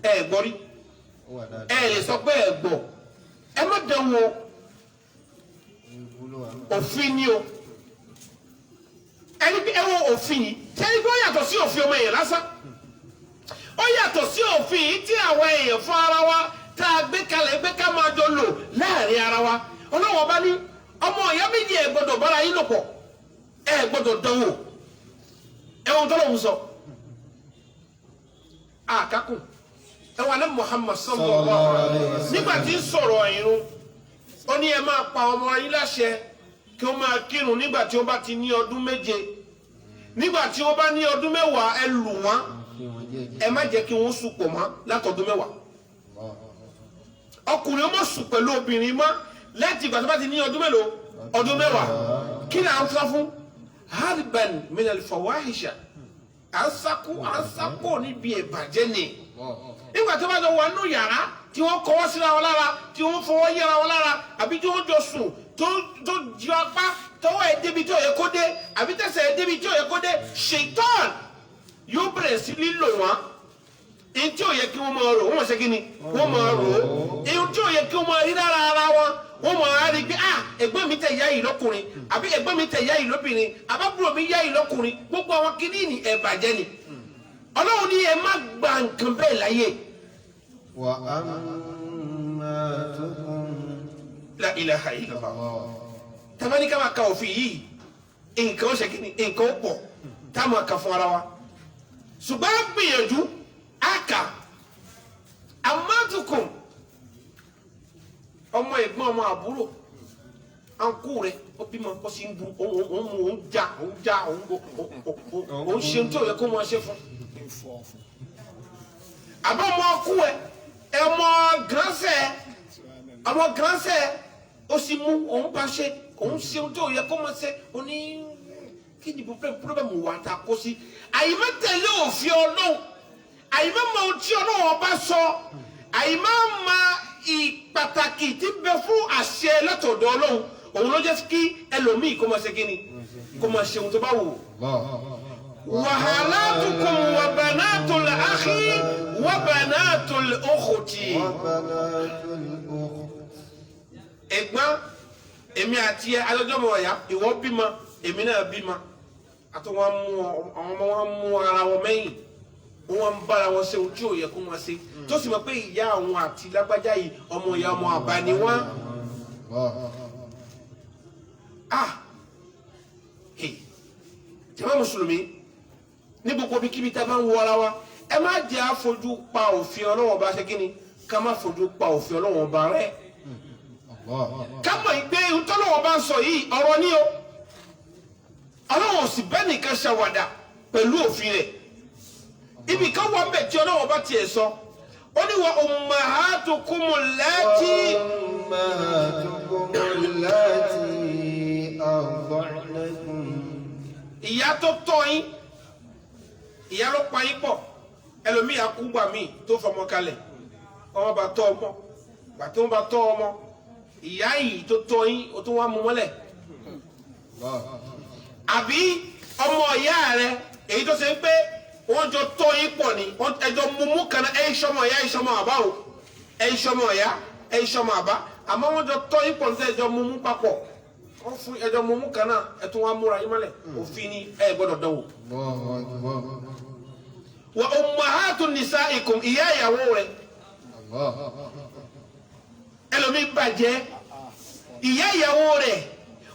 ẹ gbọ́ rí ẹ lè sọ pé ẹ gbọ́ ẹ má dán wò òfin ni o ẹni bí ẹ wo òfin yìí tẹ́lẹ̀ bí ó yàtọ̀ sí òfin ọmọ èèyàn lásán ó yàtọ̀ sí òfin yìí tí àwọn èèyàn fún ara wa tá a gbé kalẹ̀ gbé ká máa jọ lò láàrin ara wa Ọlọ́wọ́ bá ní ọmọ ìyá méjì ẹ gbọ́dọ̀ bára yín lò pọ̀ ẹ gbọ́dọ̀ dánwò ẹwọn tọ́lọ̀ ń sọ àkákùn ẹwà ní Muhammad sallallahu alaihi wasallam nígbà tí ń sọ̀rọ̀ ìrun ó ní ẹ máa pa ọmọ yín láṣẹ kí ó máa kírun nígbà tí ó bá ti ní ọdún méje nígbà tí ó bá ní ọdún mẹ́wàá ẹ lù wọ́n ẹ má jẹ́ kí wọ́n sùn pọ̀ mọ́ látọdún mẹ́wàá ọkùnrin ó mọ̀ sùn pẹ̀lú obìnrin mọ́ láti ìgbà tó bá ti ní ọdún mélòó ọdún mẹ́wàá kí ni à ń sá fún harban minal fawahisha à ń sákò níbi ìbàjẹ́ ni nígbà tó bá jọ wà nínú yàrá tí wọ́n kọ́wọ́ síra wọn lára tí wọ́n fọwọ́ yẹra wọn lára àbí tí wọ́n jọ sùn tó jí apá tọwọ́ ẹ̀ débi tí ó yẹ kó dé àbí tẹsẹ̀ ẹ̀ débi tí ó yẹ kó dé ṣètọ́n yóò bẹ̀rẹ̀ sí lílò wọn èyí tí ó yẹ kí wọ́n máa rò wọ́n ṣe kí ni wọ́n máa rò èyí tí ó yẹ kí wọ́n máa rí lára ara wọn wọ́n máa rí pé ẹ̀gbọ́n mi tẹ̀ yá yìí lọ́kùnrin àbí ẹ̀gbọ́n mi tẹ̀ yá yìí lóbìnrin àbábúrò mi yá yìí lọ́kùnrin gbogbo àwọn kìíní ni ẹ̀ bàjẹ́ ni ọlọ́run ní ẹ má gba nǹkan bẹ́ẹ̀ láyé. wà á máa tó kún. la ilaha illallah tabani ká máa ka òfin yìí nǹkan ó ṣe kí ni nǹkan ó pọ̀ tá a máa kà fún ara wa ṣùgbọ́n gbìyànjú àkà àmọ́tukùn ọmọ ẹ̀gbọ́n ọmọ àbúrò àǹkú rẹ̀ ó bímọ ó sì ń bu òun já òun ṣe tí ò yẹ kó máa ṣe fún àbọ̀ ọmọ ọkú ẹ ọmọ gánṣẹ́ ó sì mú òun bá ṣe òun ṣe tí ò yẹ kó máa ṣe òní kí ni pírọ́bẹ̀mù wà tá a kó sí àyìnbá tẹ̀lé òfin ọlọ́run àyìnbá mọ ohun tí ọlọ́run ọba sọ àyìnbá ma ìpàtàkì tí bẹ fún àṣẹ látọ̀dọ̀ ọlọ́run òun ló jẹ́ kí ẹlòmíì kó máa ṣe kí ni kó máa ṣe ohun tó bá wù. وحالاتكم وبنات الأخ وبنات الأخت ẹ̀gbọ́n èmi àti ẹ alọ́jọ́mọ̀ ọ̀yá ìwọ bímọ èmi náà bímọ àti wọn mú àwọn ọmọ wọn mú ara wọn mẹ́yìn wọn ń bára wọn ṣe ohun tí ò yẹ kó wọn ṣe tó sì mọ̀ pé ìyá àwọn àti lágbájá yìí ọmọ ìyá ọmọ àbá ni wọn. jàmá mùsùlùmí ní gbogbo bí kíbi tá a máa ń wọ ara wa ẹ má jẹ́ àfojú pa òfin Ọlọ́run bá ṣe kí ni ká má fojú pa òfin Ọlọ́run bá rẹ̀ ká mọ̀ ìgbé tọ́lọ́wọ́ bá ń sọ yìí ọ̀rọ̀ ní o Ọlọ́run sì bẹ́ẹ̀ nìkan ṣàwàdà pẹ̀lú òfin rẹ̀ ibi kan wọ́n bẹ̀ tí Ọlọ́run bá tiẹ̀ sọ ó ní wa ummahatukum allati arda'nakum. ìyá tó tọ́ yín ìyá ló pa yín pọ̀ ẹlòmíì akúgbà míì tó fọmọ kalẹ̀ ọmọ bá tọ́ ọmọ gbàtí wọn bá tọ́ ọmọ ìyá yìí tó tọ́ yín o tó wá mú mọ́lẹ̀ àbí ọmọ ìyá rẹ èyí tó ṣe ń pé wọ́n jọ tọ́ yín pọ̀ ni ẹjọ́ mumú kan náà ẹ̀yin sọmọ ìyá ẹ̀yin sọmọ àbá o ẹ̀yin sọmọ ìyá ẹ̀yin sọmọ àbá àmọ́ wọ́n jọ tọ́ yín pọ̀ nítorí ẹjọ́ mumú papọ̀ wọ́n fún ẹjọ́ mumú kan náà ẹ̀tún wá múra yín mọ́lẹ̀ òfin ni ẹ gbọ́dọ̀ dánwò. wa ummahatu nisaikum ìyá ìyàwó rẹ ẹlòmíì bàjẹ́ ìyá ìyàwó rẹ̀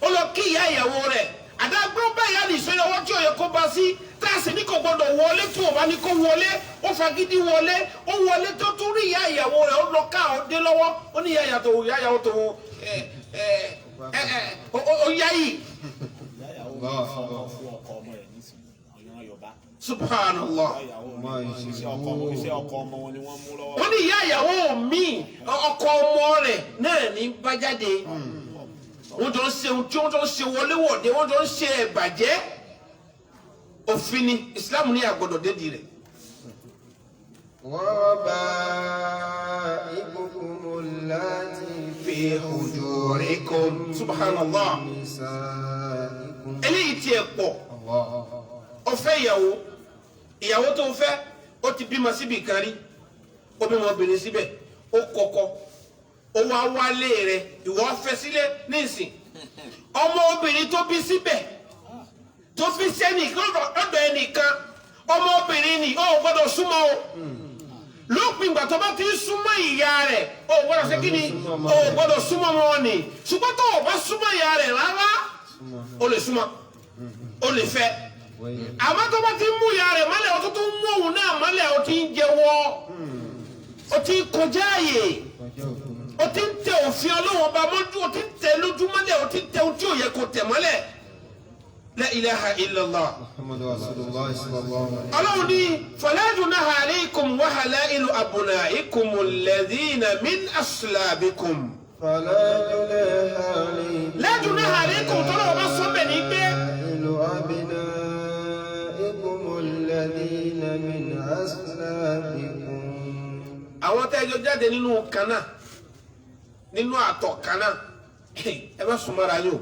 ó lọ kí ìyá ìyàwó rẹ̀ àdàgbọ́n báyà ní ìṣẹ́yẹ ọwọ́ tí ò yẹ kó bá sí táàsì ní kò gbọdọ̀ wọlé tí ò bá ní kó wọlé ó fagídí wọlé ó wọlé tó tún rí ìyá ìyàwó rẹ̀ ó lọ ká ó dé lọ́wọ́ ó ní ìyá ìyàwó tó ó yá yìí. Subhanallah. Wọ́n ní ìyá ìyàwó mi ọkọ ọmọ rẹ̀ náà ní bájáde wọ́n jọ ń ṣe ohun tí wọ́n jọ ń ṣe wọléwọ̀de wọ́n jọ ń ṣe ẹ̀bàjẹ́ òfin ni Islam ní àgbọ̀dọ̀ dédìí rẹ̀. وربائبكم اللاتي في حجوركم Subhanallah. نسائكم. eléyìí tiẹ̀ pọ̀ ó fẹ́ ìyàwó tó ń fẹ́ ó ti bímọ síbi kan rí ó bímọ obìnrin síbẹ̀ ó kọ́kọ́ ó wá wálé rẹ̀ ìwọ fẹ́ sílẹ̀ nísìn ọmọ obìnrin tó bí síbẹ̀ tó fi sẹ́nìkan lọ́dọ̀ ẹnìkan ọmọ obìnrin ni ó gbọ́dọ̀ súnmọ́ o lópin ìgbà tó bá ti ń súnmọ́ ìyá rẹ̀ ó gbọ́dọ̀ ṣe kí ni ó gbọ́dọ̀ súnmọ́ wọn ni ṣùgbọ́n tó o bá súnmọ́ ìyá rẹ̀ rárá o lè súnmọ́ o lè fẹ́ àmọ́ tó bá ti ń mú ìyá rẹ̀ mọ́lẹ̀ o tó tún mú òun náà mọ́lẹ̀ o ti ń jẹ́wọ́ o ti ń kọjá àyè o o ti ń tẹ òfin Ọlọ́run ọba mọ́jú o ti ń tẹ lójúmọ́lẹ̀ o ti ń tẹ ohun tí ò yẹ kó tẹ̀ mọ́lẹ̀ la ilaha illallah. Muhammadu Rasulullah sallallahu alaihi wasallam. Ọlọ́run ní fala junaha alaykum wa halailu abnaikum alladhina min aslabikum. فلا جناح عليكم La junaha alaykum tọ́lọ́ ọba sọ́bẹ̀ ní pé أبنائكم الذين من أصلابكم. àwọn tẹ́jọ jáde nínú kaná nínú àtọ̀ kaná ẹ bá súnmọ́ra yóò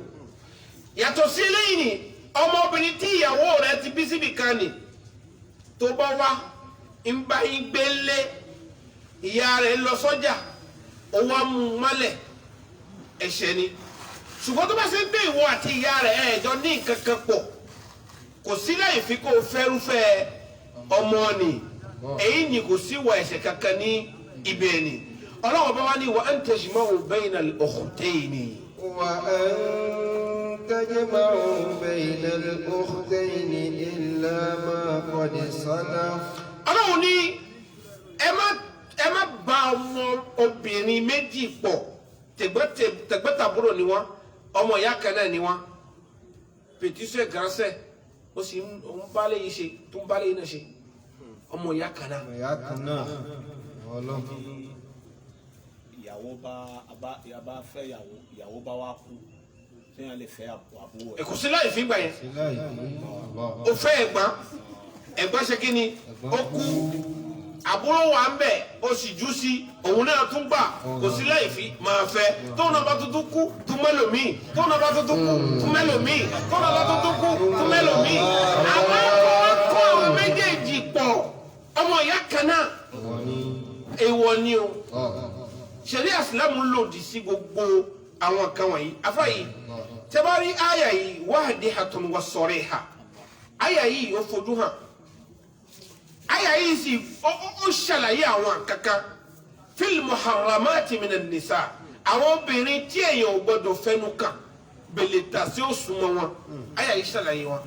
yàtọ̀ sí eléyìí ni ọmọbìnrin tí ìyàwó rẹ̀ ti bí síbi kan ni tó bá wá ń bá yín gbé lé ìyá rẹ̀ lọ sọ́jà owó amúmọ́lẹ̀ ẹ̀ṣẹ̀ ni ṣùgbọ́n tó bá ṣe ń gbé ìwọ àti ìyá rẹ̀ ẹ̀jọ́ ní nǹkan kan pọ̀ kò sí láì fi kó fẹ́rúfẹ́ ọmọ ni èyí ni kò sí wọ ẹ̀ṣẹ̀ kankan ní ibẹ̀ ni ọlọ́wọ́ bá wá ní wa an tajma'u bayna al-ukhtayni. وأن تجمعوا بين الأختين إلا ما قد سلف. ọlọ́run ní ẹ má bá ọmọ obìnrin méjì pọ̀ tẹ̀gbẹ́tàbúrò ni wọ́n ọmọ ìyá kan náà ni wọ́n pètísẹ̀ gánṣẹ́ ó sì ń bálẹ̀ yìí ṣe tó ń bálẹ̀ yìí náà ṣe ọmọ ìyá kan náà. ìyá kan náà Ọlọ́run. ìyàwó bá fẹ́ ìyàwó bá wá kú téèyàn lè fẹ́ àbúrò ẹ̀. kò sí láì fi gbà yẹn síláì ó fẹ́ ẹ̀gbọ́n ṣe kí ni ó kú àbúrò wa ń bẹ̀ ó sì jú sí òun náà tún gbà kò sí láì fi máa fẹ́ tóun náà bá tuntun kú tún mẹ́lòmíì tóun náà bá tuntun kú tún mẹ́lòmíì tóun náà bá tuntun kú tún mẹ́lòmíì àwọn akọ́ àwọn méjèèjì pọ̀ ọmọ ìyá kan náà èèwọ̀ ni o ṣẹ̀rí àsìlámù lòdì sí gbogbo àwọn kan wọ̀nyí afáyì tẹ́bárí àyà yìí wadihatun wa sariha àyà yìí ó fojú hàn àyà yìí sì ó ṣàlàyé àwọn kankan fil muharramati minan nisa àwọn obìnrin tí èèyàn ò gbọdọ̀ fẹnu kàn bèlè tà sí òṣùwọ̀n wọn àyà yìí ṣàlàyé wọn.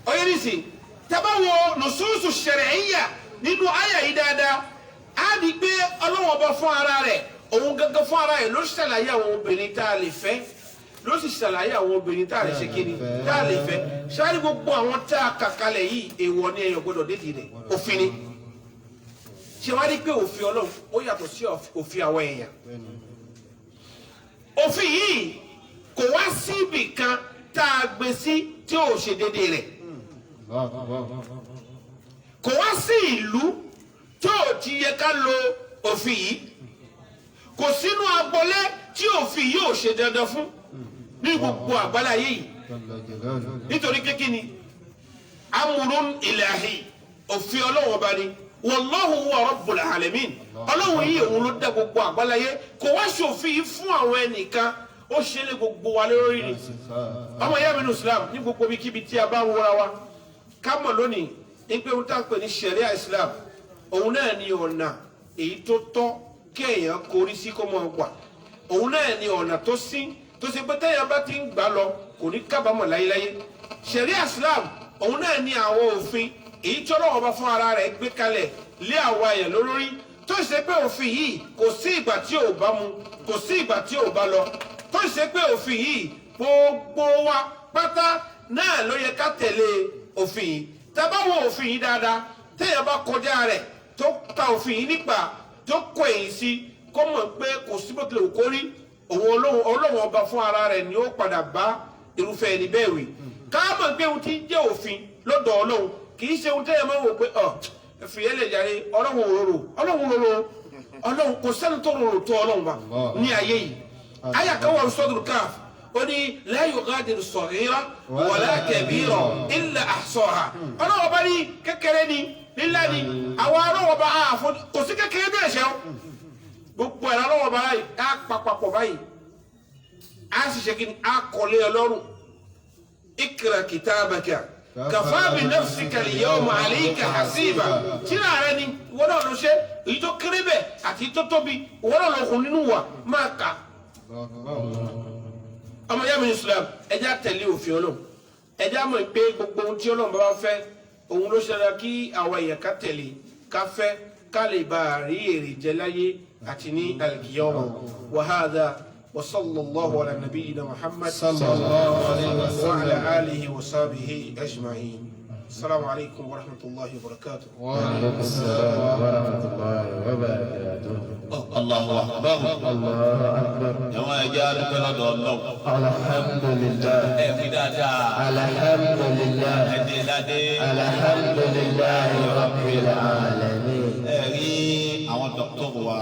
ọyẹ́ nìsí tẹ́báwo nususu shar'iyya nínú àyà yìí dáadáa á di pé ọlọ́wọ́ bá fún ara rẹ̀ òun gángan fún ara rẹ̀ ló ṣàlàyé àwọn obìnrin tá a lè fẹ́ ló sì ṣàlàyé àwọn obìnrin tá a lè ṣe kíni tá a lè fẹ́ ṣáájú gbogbo àwọn tá a kà kalẹ̀ yìí èèwọ̀ ni èèyàn gbọ́dọ̀ dédìí rẹ̀ òfin ni ṣé wá rí pé òfin Ọlọ́run ó yàtọ̀ sí òfin àwọn èèyàn òfin yìí kò wá sí ibì kan tá a gbé sí tí ò ṣe déédéé rẹ̀ kò wá sí ìlú tí ò ti yẹ ká lo òfin yìí kò sínú agbolé tí òfin yìí ò ṣe dandan fún ní gbogbo àgbáláyé yìí nítorí kékeré amúrún ilahi òfin Ọlọ́run ọba ni wallahu huwa rabbul alamin Ọlọ́run yìí òun ló dá gbogbo àgbáláyé kò wá ṣe òfin yìí fún àwọn ẹnìkan ó ṣe lé gbogbo wa lórí ni ọmọ ìyá mi ní Islam ní gbogbo ibikíbi tí a bá ń wúra wa ká mọ̀ lónìí ní pé wọ́n tá ń pè ní sharia Islam òun náà ni ọ̀nà èyí tó tọ́ kéèyàn korí sí kó mọ̀ gbà òun náà ni ọ̀nà tó sí tó ṣe pé téèyàn bá ti ń gbà lọ kò ní kábàámọ̀ láyéláyé sharia Islam òun náà ni àwọn òfin èyí tí Ọlọ́run bá fún ara rẹ̀ gbé kalẹ̀ lé àwa èèyàn lórí tó ṣe pé òfin yìí kò sí ìgbà tí ò bá mu kò sí ìgbà tí ò bá lọ tó ṣe pé òfin yìí gbogbo wa pátá náà ló yẹ ká tẹ̀lé òfin yìí tá bá wo òfin yìí dáadáa téèyàn bá kọjá rẹ̀ tó ta òfin yìí nípa tó kọ èyí sí kó mọ̀ pé kò sí bó tilẹ̀ kó rí òun Ọlọ́run ọba fún ara rẹ̀ ni ó padà bá irúfẹ́ ẹni bẹ́ẹ̀ wí ká mọ̀ pé ohun tí ń jẹ́ òfin lọ́dọ̀ Ọlọ́run kì í ṣe ohun téèyàn máa wò pé ẹ̀fìyẹ́ lè jàre Ọlọ́run òróró Ọlọ́run kò sẹ́ni tó rorò tó Ọlọ́run wa ní ayé yìí àyà kan wà Suratul Kahf ó ní la yughadiru saghira wala kabira illa ahsaha Ọlọ́run ọba ní kékeré ni nílá ni àwọn Ọlọ́run ọba àfọ kò sí kékeré bí ẹ̀ṣẹ̀ o gbogbo ẹ̀rọ Ọlọ́run ọba báyìí á papapọ̀ báyìí á sì ṣe kí ni á kọ́lé Ọlọ́run ikra kitabaka kafa bi nafsika al-yawma alayka hasiba tíra rẹ ni wọ́n náà lọ ṣe èyí tó kéré bẹ́ẹ̀ àti tó tóbi wọ́n náà lọ kún nínú wa máa kà ọmọ yá mi Islam ẹjá tẹ̀lé òfin Ọlọ́run ẹjá mọ̀ pé gbogbo ohun tí Ọlọ́run bá fẹ́ òun ló ṣẹlẹ̀ kí àwọn èèyàn ká tẹ̀lé ká fẹ́ ká lè bá rí èrè jẹ láyé أتني اليوم وهذا وصلى الله على نبينا محمد صلى الله عليه وسلم وعلى آله وصحبه أجمعين. السلام عليكم ورحمة الله وبركاته. وعليكم السلام ورحمة الله وبركاته. الله أكبر. الله أكبر. جماعة رجال بلد الله. الحمد لله. الحمد لله. الحمد لله رب العالمين. àwọn dọ́kítọ̀ wa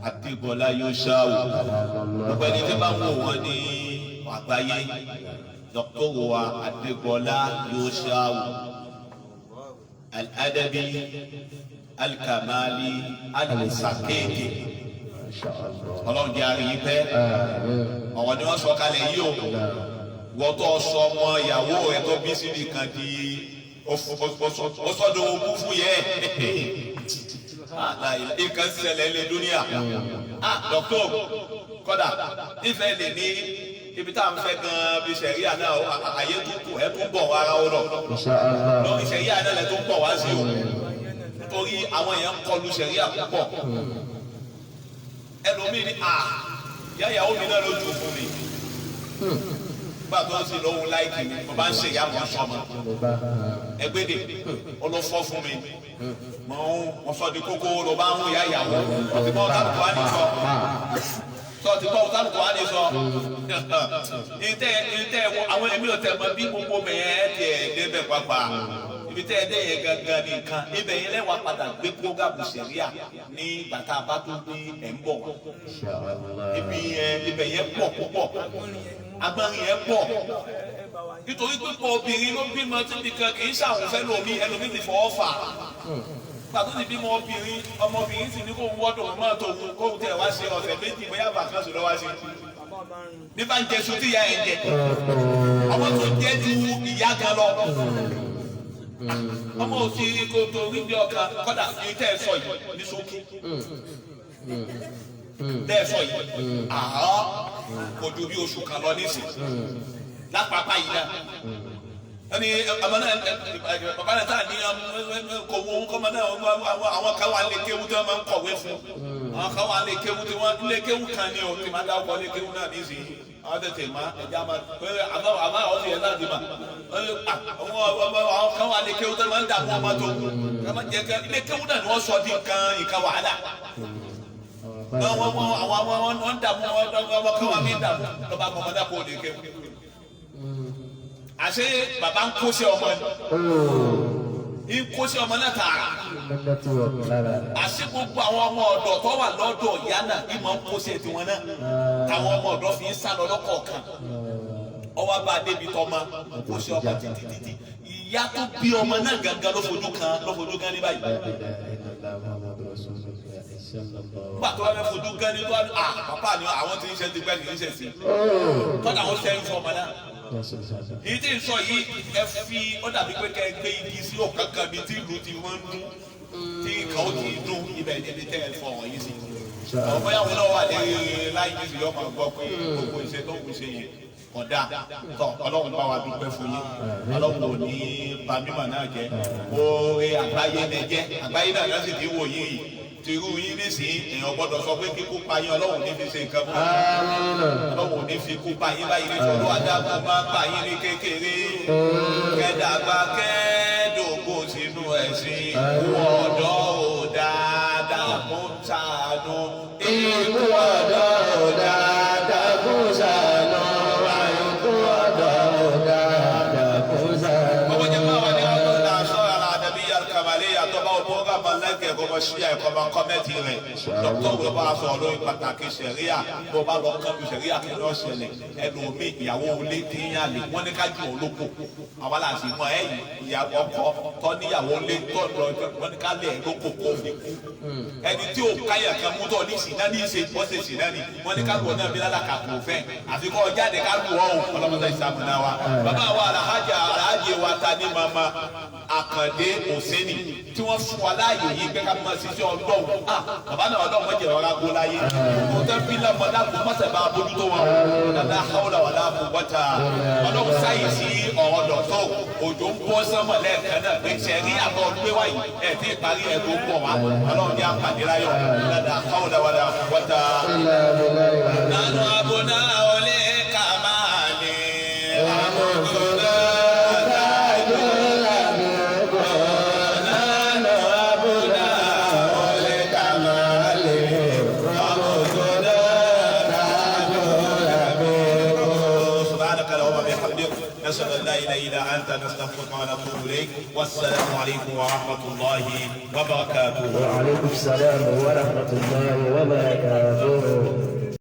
Adébọ́lá Yóṣáù gbogbo ẹni tí bá ń wò wọ́n ní àgbáyé dọ́kítọ̀ wa Adébọ́lá Yóṣáù al-adabi al-kamali al-sakeke ọlọ́run jẹ́ àríyí pẹ́ ọ̀wọ́n ni wọ́n sọ kalẹ̀ yìí o wọ́n tó sọ ọmọ ìyàwó rẹ̀ tó bí síbi kan di ó sọ́dọ̀ ogún fún yẹ nǹkan ṣẹlẹ̀ lé dúníà dọ́kítọ̀ kọ́dà ìfẹ́ lè ní ibi tá à ń fẹ́ gan-an bí sẹ̀ríà náà àyè tó kù ẹ̀ tó ń bọ̀ ara ó lọ sẹ̀ríà náà lẹ̀ tó ń bọ̀ wá sí o nítorí àwọn èèyàn kọlu sẹ̀ríà púpọ̀ ẹlòmíì ní ìyá ìyàwó mi náà lójú fún mi nígbà tó ń sì lóhun láìkì mi mo bá ń ṣe ìyá mọ́ sọmọ ẹgbẹ́dẹ olófọ́ fún mi mo sọ di kókó ló bá ń hún ìyá ìyàwó ọtí bọ́ tálùkù wá ní sọ tọ́tí bọ́ tálùkù wá ní sọ ìtẹ́ àwọn èmi ò tẹ̀ mọ́ bí gbogbo bẹ̀yẹn ẹ̀ tiẹ̀ débẹ̀ pápá ibi tẹ́ ẹ dẹ́ yẹn gangan ní nǹkan ibẹ̀ yẹn lẹ́wọ̀n padà gbé prógámù sẹ̀ríà ní bàtà bá tó ní ẹ̀ ń bọ̀ ibẹ̀ yẹn pọ̀ púpọ̀ agbárin yẹn pọ̀ nítorí pípọ̀ obìnrin ló bímọ tíbi kan kì í ṣàwùfẹ́ lómi ẹlòmí ti fọwọ́ fà gbàtó ti bímọ obìnrin ọmọbìnrin sì ní kó wọ́dọ̀ mọ́ tó kóhun tẹ̀ wá sí ọ̀sẹ̀ méjì bóyá bàkánṣu lọ́wọ́ sí bí bá ń jẹ sùn tí ìyá ẹ̀ ń jẹ ọmọ tó jẹ́ ju ìyá gan lọ ọmọ òsì kò tó rí bí ọkàn kọ́dà ní tẹ́ ẹ sọ yìí ní sókè tẹ́ ẹ sọ yìí kò ju bí oṣù kan lọ nísìn lápapá yìí náà ẹni ọmọ náà bàbá náà táà ní kò wọ ohun kọ́mọ náà àwọn kan wà lè kéwú tí wọ́n máa ń kọ̀wé fún àwọn kan wà lè kéwú tí wọ́n lè kéwú kan ní o tí máa dá ọkọ̀ lè kéwú náà nísìn àwọn tètè má ẹja má àmọ́ àwọn ọ̀sẹ̀ yẹn náà ti mà àwọn kan wà lè kéwú tí wọ́n máa ń dààmú ọmọ tó ilé kéwú náà ni wọ́n sọ di nǹkan wàhálà wọ́n dààmú ọmọ kan wà mí dààmú lọ́ba kọ́mọdé kò lè kéwú àṣé bàbá ń kó sí ọmọ ni ń kó sí ọmọ náà tààrà àṣé gbogbo àwọn ọmọ ọ̀dọ̀ tó wà lọ́dọ̀ ìyá náà ìmọ̀ ń kó sí ètò wọn náà táwọn ọmọ ọ̀dọ̀ fi ń sá lọ lọ́kọ̀ọ̀kan ọwọ́ bá débi tọ́mọ kó sí ọmọ títí ìyá tó bí ọmọ náà gangan ló fojú kan ní báyìí pàtó wà fẹ́ fojú gan ni tó wà ní pàpà ni àwọn tí ń ṣe ti gbẹ́ kì í ṣe sí tọ́jà àwọn sẹ́yìn fún ọmọ náà èyí tí ń sọ yìí ẹ fi ó dàbí pé kẹ́ ẹ gbé igi sí ọ̀kánkán bíi tí ìlú ti wọ́n ń dún tí nǹkan ó ti dún ibẹ̀ níbi tẹ́ ẹ fọ wọ̀nyí sí. àwọn bóyá wọn náà wà ní láì ní ìfìyọ́ máa gbọ́ pé gbogbo iṣẹ́ tó ń ṣe yẹn kódà tọ ọlọ́run bá wa dúpẹ́ fún yín ọlọ́run ò ní bà mímọ̀ náà jẹ́ oore àgbáyé lẹ jẹ́ àgbáyé náà lọ́sì tí wò yín yìí tìrú yín nísìnyí èèyàn gbọ́dọ̀ sọ pé kíkú pa yín ọlọ́run ní fi ṣe nǹkan fún yín ọlọ́run ní fi kú pa yín báyìí nítorí adágún máa pa yín ní kékeré kẹ́dàgbà kẹ́dògbò sínú ẹ̀sìn ọ̀dọ́ ò dáadáa kó ṣàánú ikú ọ̀dọ́ ò dáadáa kó ṣàánú. Kọ́mọ ṣíà kọ́mọ kọ́mẹ́tì rẹ̀ dọ́kítọ̀ wo bá sọ lórí pàtàkì sẹ̀ríà bó bá lọ kọ́mù sẹ̀ríà kí ló ṣẹlẹ̀ ẹlòmíì ìyàwó olé tíyàn lè wọ́n ní ká ju olóko àwọn aláǹsì mọ ẹ̀yìn ìyàwó ọkọ tọ́ níyàwó olé tọ́ lọ wọ́n ní ká lé ẹ̀ lóko kó fi kú ẹni tí ò káyà kan mú tọ́ ní ìsìná ní ìṣe ìpọ́sẹ̀ ìsìná ni wọ́n ní ká lù ọ́ náà bí lálàkà kò fẹ́ àfikọ́ jáde ká lù ọ́ ọlọ́mọdé ìsàmùnà wa bàbá wa alhaji wa ta ní mama Àkàndé Òsénì tí wọ́n fún wa láàyè yìí pé ká máa ṣiṣẹ́ ọlọ́run bàbá náà ọlọ́run mọ̀jẹ̀ ọ̀rá gbó láyé kò tẹ́ fi lọ́mọ dákú mọ́sẹ̀ bá bójútó wọn dada hawla wala quwwata ọlọ́run sáyè sí ọ̀rọ̀ dọ̀tọ̀ òjò ń bọ́ sọ́mọ̀ lẹ́ẹ̀kan náà pé sẹ́rí àbọ̀ gbé wáyé ẹ̀ tí ì parí ẹ̀ tó ń bọ̀ wá ọlọ́run ní àpàdé láyọ̀ dada hawla wala quwwata. nánú abúná olè kàmáàlì àmọ̀tòdà. نشهد أن لا إله إلا أنت نستغفرك ونتوب إليك والسلام عليكم ورحمة الله وبركاته. وعليكم السلام ورحمة الله وبركاته.